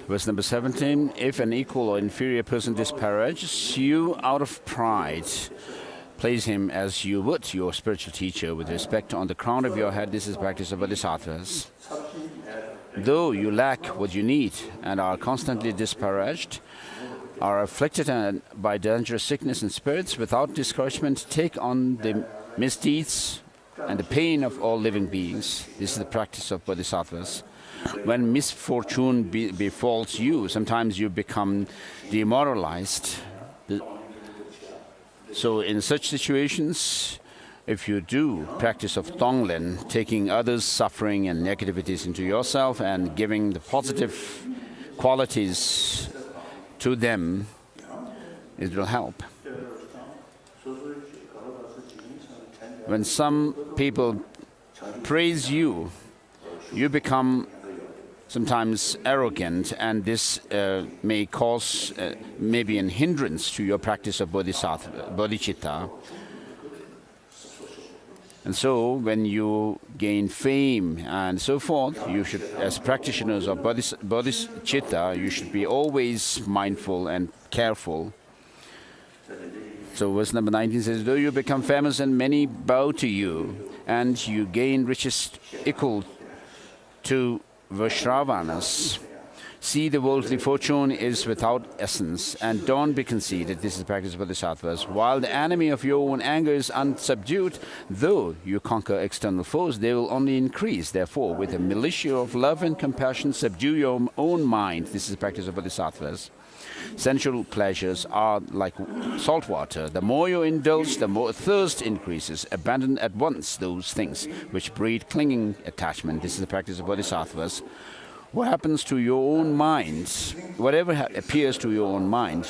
Verse number 17, if an equal or inferior person disparages you out of pride, place him as you would your spiritual teacher with respect on the crown of your head. This is the practice of Bodhisattvas. Though you lack what you need and are constantly disparaged, are afflicted by dangerous sickness and spirits, without discouragement, take on the misdeeds and the pain of all living beings. This is the practice of Bodhisattvas. When misfortune befalls you, sometimes you become demoralized. So in such situations, if you do practice of tonglen, taking others' suffering and negativities into yourself and giving the positive qualities to them, it will help. When some people praise you, you become sometimes arrogant, and this may cause maybe a hindrance to your practice of bodhicitta. And so when you gain fame and so forth, you should, as practitioners of bodhicitta, you should be always mindful and careful. So verse number 19 says, though you become famous and many bow to you, and you gain riches equal to Vaishravanas, see the worldly fortune is without essence, and don't be conceited. This is the practice of Bodhisattvas. While the enemy of your own anger is unsubdued, though you conquer external foes, they will only increase. Therefore, with a militia of love and compassion, subdue your own mind. This is the practice of Bodhisattvas. Sensual pleasures are like salt water. The more you indulge, the more thirst increases. Abandon at once those things which breed clinging attachment. This is the practice of Bodhisattvas. What happens to your own mind? Whatever appears to your own mind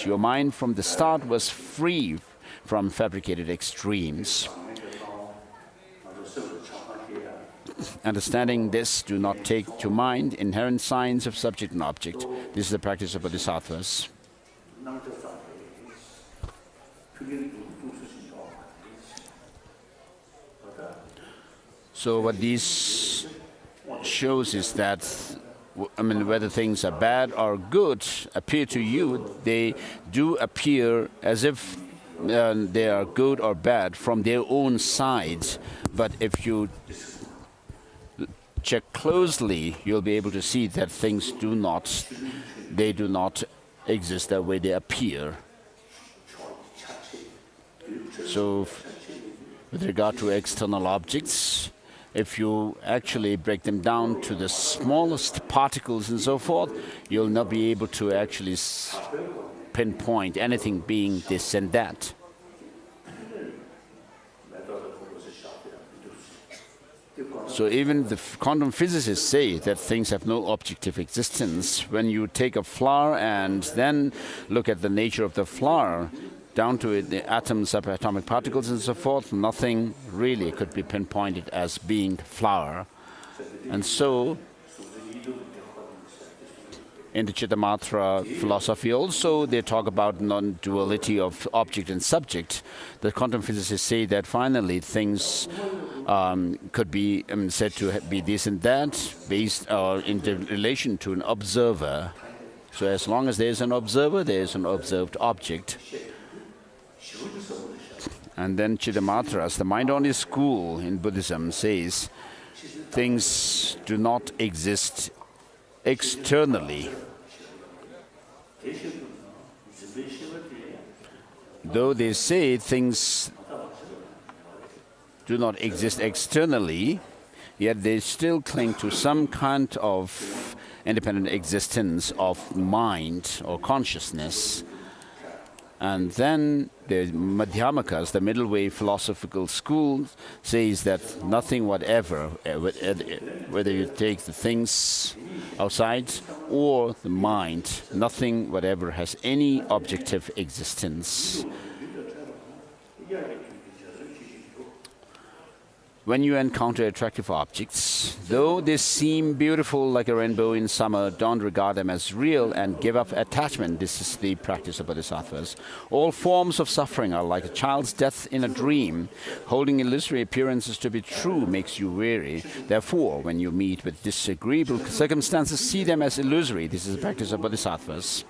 from the start was free from fabricated extremes. Understanding this, do not take to mind inherent signs of subject and object. This is the practice of Bodhisattvas. So what this shows is that, whether things are bad or good appear to you, they do appear as if they are good or bad from their own side. But if you check closely, you'll be able to see that things do not exist the way they appear. So with regard to external objects, if you actually break them down to the smallest particles and so forth, you'll not be able to actually pinpoint anything being this and that. So even the quantum physicists say that things have no objective existence. When you take a flower and then look at the nature of the flower, down to the atoms, subatomic particles and so forth, nothing really could be pinpointed as being flower. And so in the Chittamatra philosophy also, they talk about non-duality of object and subject. The quantum physicists say that finally things could be said to be this and that based in relation to an observer. So as long as there is an observer, there is an observed object. And then Chittamatras, the mind-only school in Buddhism, says things do not exist externally. though they say things do not exist externally, yet they still cling to some kind of independent existence of mind or consciousness. And then the Madhyamakas, the middle way philosophical school, says that nothing whatever, whether you take the things outside or the mind, nothing whatever has any objective existence. When you encounter attractive objects, though they seem beautiful like a rainbow in summer, don't regard them as real and give up attachment. This is the practice of Bodhisattvas. All forms of suffering are like a child's death in a dream. Holding illusory appearances to be true makes you weary. Therefore, when you meet with disagreeable circumstances, see them as illusory. This is the practice of Bodhisattvas.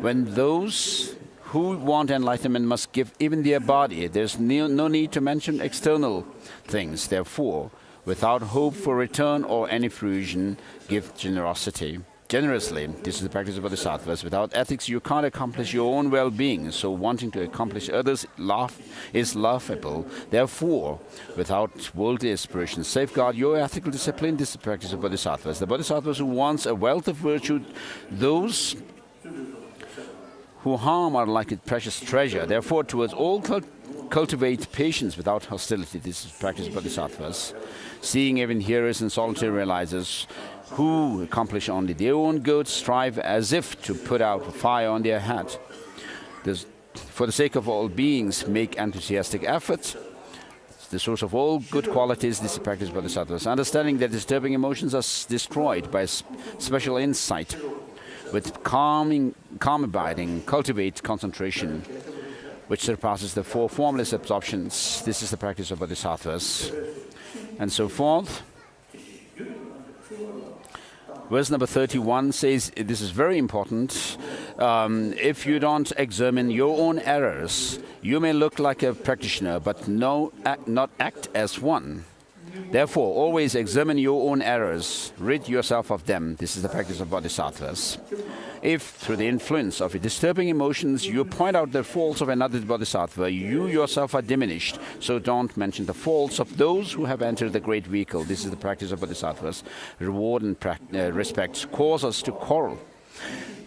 When those who want enlightenment must give even their body, there's no need to mention external things. Therefore, without hope for return or any fruition, give generosity. Generously, this is the practice of Bodhisattvas. Without ethics, you can't accomplish your own well-being, so wanting to accomplish others is laughable. Therefore, without worldly aspirations, safeguard your ethical discipline. This is the practice of Bodhisattvas. The Bodhisattvas who wants a wealth of virtue, those who harm are like a precious treasure. Therefore, towards all cultivate patience without hostility. This is practice of Bodhisattvas. Seeing even hearers and solitary realizers who accomplish only their own good strive as if to put out a fire on their head. For the sake of all beings, make enthusiastic effort. The source of all good qualities, this is practice of Bodhisattvas. Understanding that disturbing emotions are destroyed by special insight. With calm abiding, cultivate concentration, which surpasses the four formless absorptions. This is the practice of Bodhisattvas. And so forth. Verse number 31 says, this is very important, if you don't examine your own errors, you may look like a practitioner, but not act as one. Therefore, always examine your own errors, rid yourself of them. This is the practice of Bodhisattvas. If, through the influence of disturbing emotions, you point out the faults of another Bodhisattva, you yourself are diminished. So don't mention the faults of those who have entered the great vehicle. This is the practice of Bodhisattvas. Reward and respect cause us to quarrel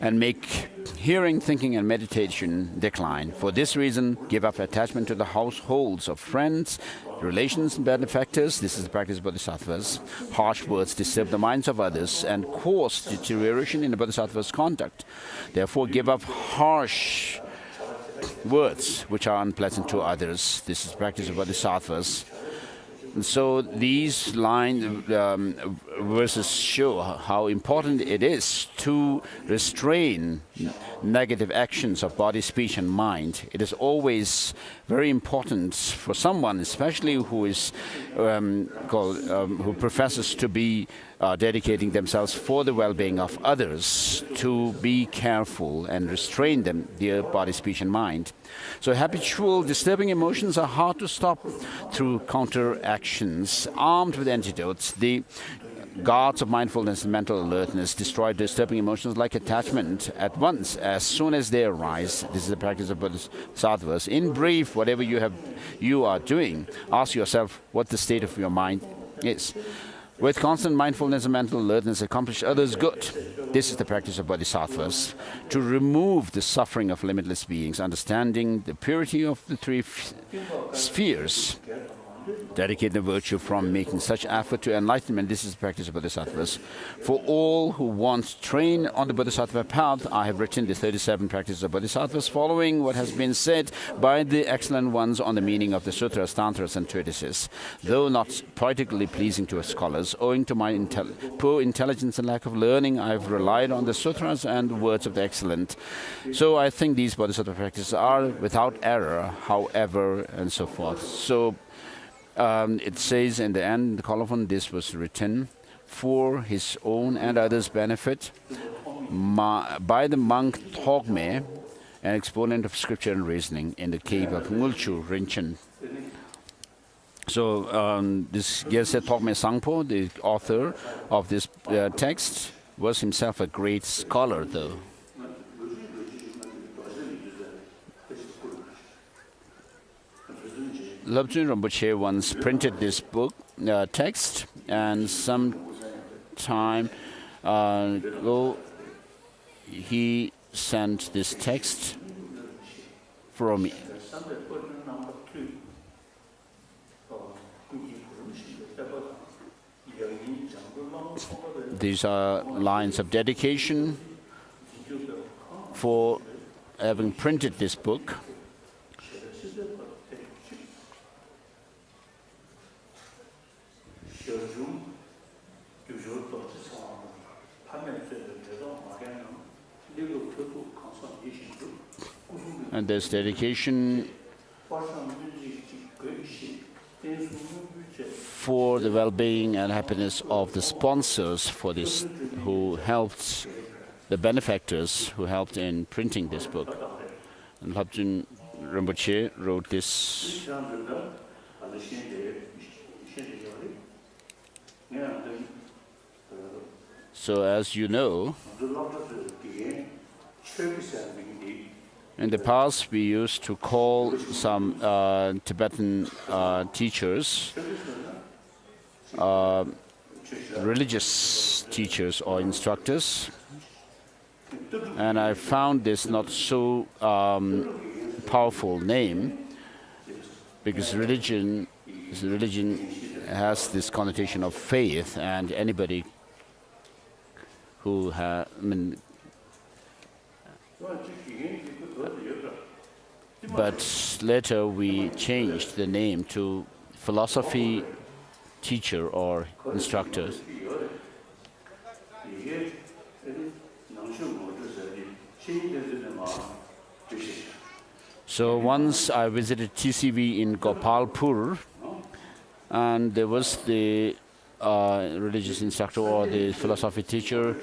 and make hearing, thinking, and meditation decline. For this reason, give up attachment to the households of friends, relations, and benefactors. This is the practice of Bodhisattvas. Harsh words disturb the minds of others and cause deterioration in the Bodhisattva's conduct. Therefore, give up harsh words which are unpleasant to others. This is the practice of Bodhisattvas. And so these verses show how important it is to restrain negative actions of body, speech, and mind. It is always very important for someone, especially who is who professes to be dedicating themselves for the well-being of others, to be careful and restrain their body, speech, and mind. So habitual disturbing emotions are hard to stop through counteractions. Armed with antidotes, the guards of mindfulness and mental alertness destroy disturbing emotions like attachment at once, as soon as they arise. This is the practice of Bodhisattvas. In brief, whatever you are doing, ask yourself what the state of your mind is. With constant mindfulness and mental alertness, accomplish others' good. This is the practice of Bodhisattvas. To remove the suffering of limitless beings, understanding the purity of the three spheres, dedicate the virtue from making such effort to enlightenment. This is the practice of Bodhisattvas. For all who want to train on the Bodhisattva path, I have written the 37 practices of Bodhisattvas, following what has been said by the excellent ones on the meaning of the sutras, tantras, and treatises. Though not poetically pleasing to scholars, owing to my poor intelligence and lack of learning, I have relied on the sutras and the words of the excellent. So I think these Bodhisattva practices are without error, however, and so forth. So it says in the end, the colophon, this was written for his own and others' benefit by the monk Thokme, an exponent of scripture and reasoning in the cave of Ngulchu, Rinchen. So this Gyalsey Thokme Sangpo, the author of this text, was himself a great scholar, though. Lobchen Rinpoche once printed this book text, and some time ago he sent this text for me. These are lines of dedication for having printed this book. And there's dedication for the well-being and happiness of the sponsors for this, who helped, the benefactors who helped in printing this book. And Lobchen Rinpoche wrote this. So as you know, in the past we used to call some Tibetan teachers religious teachers or instructors, and I found this not so powerful name, because religion has this connotation of faith, and anybody who but later we changed the name to philosophy teacher or instructor. So once I visited TCV in Gopalpur, and there was the religious instructor or the philosophy teacher.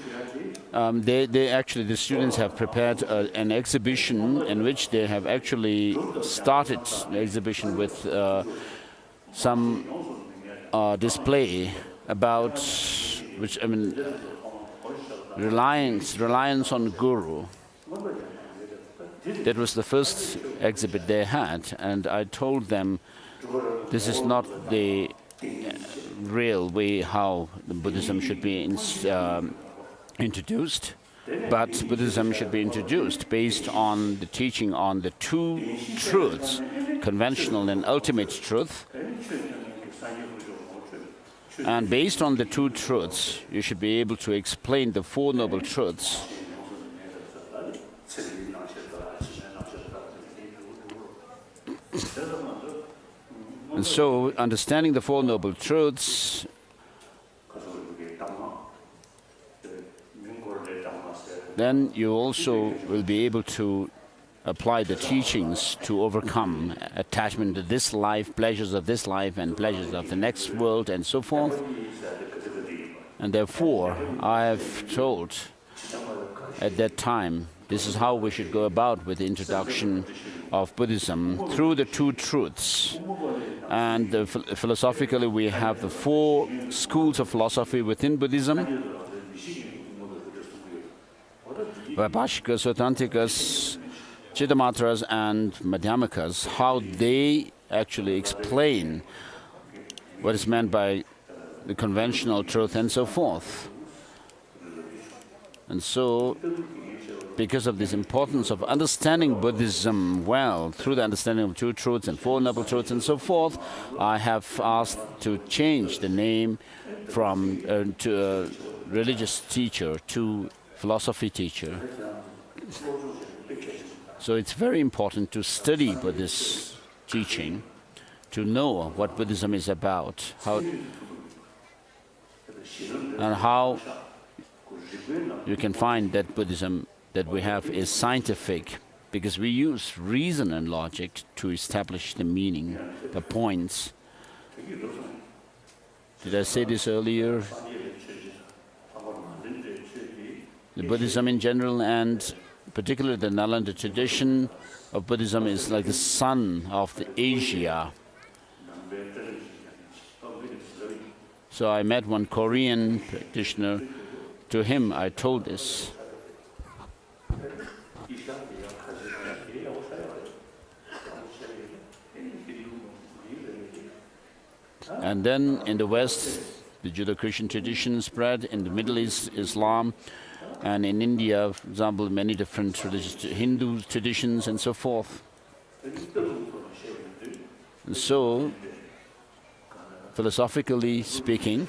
The students have prepared an exhibition in which they have actually started the exhibition with some display about reliance on Guru. That was the first exhibit they had, and I told them this is not the real way how the Buddhism should be introduced, but Buddhism should be introduced based on the teaching on the two truths, conventional and ultimate truth. And based on the two truths, you should be able to explain the Four Noble Truths. And so, understanding the Four Noble Truths, then you also will be able to apply the teachings to overcome attachment to this life, pleasures of this life and pleasures of the next world, and so forth. And therefore, I have told at that time, this is how we should go about with the introduction of Buddhism, through the two truths. And philosophically, we have the four schools of philosophy within Buddhism: Vaibhashikas, Authenticas, Chittamatras, and Madhyamikas, how they actually explain what is meant by the conventional truth and so forth. And so, because of this importance of understanding Buddhism well, through the understanding of two truths and Four Noble Truths and so forth, I have asked to change the name from to a religious teacher to philosophy teacher. So it's very important to study Buddhist teaching, to know what Buddhism is about, how you can find that Buddhism that we have is scientific, because we use reason and logic to establish the meaning, the points. Did I say this earlier? The Buddhism in general, and particularly the Nalanda tradition of Buddhism, is like the sun of the Asia. So I met one Korean practitioner. To him I told this. And then in the West, the Judeo-Christian tradition spread, in the Middle East, Islam, and in India, for example, many different religious Hindu traditions and so forth. And so, philosophically speaking,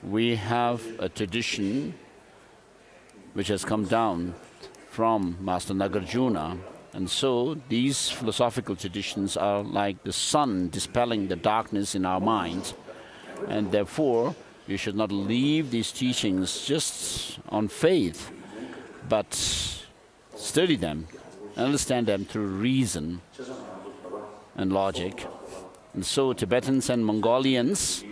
we have a tradition which has come down from Master Nagarjuna. And so these philosophical traditions are like the sun dispelling the darkness in our minds. And therefore, we should not leave these teachings just on faith, but study them, understand them through reason and logic. And so Tibetans and Mongolians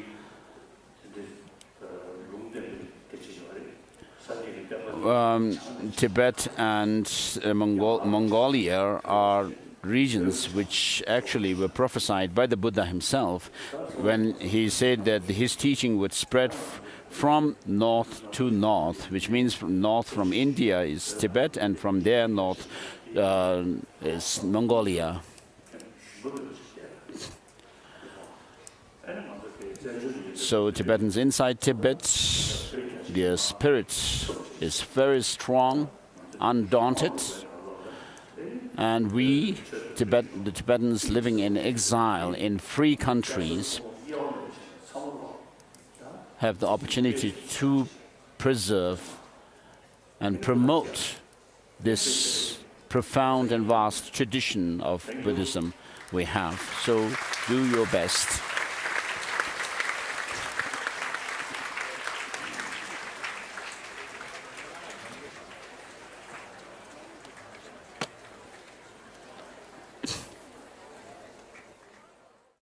Tibet and Mongolia are regions which actually were prophesied by the Buddha himself when he said that his teaching would spread from north to north, which means from north from India is Tibet, and from there north is Mongolia. So Tibetans inside Tibet, their spirit is very strong, undaunted, and we, the Tibetans living in exile in free countries, have the opportunity to preserve and promote this profound and vast tradition of Buddhism we have. So do your best.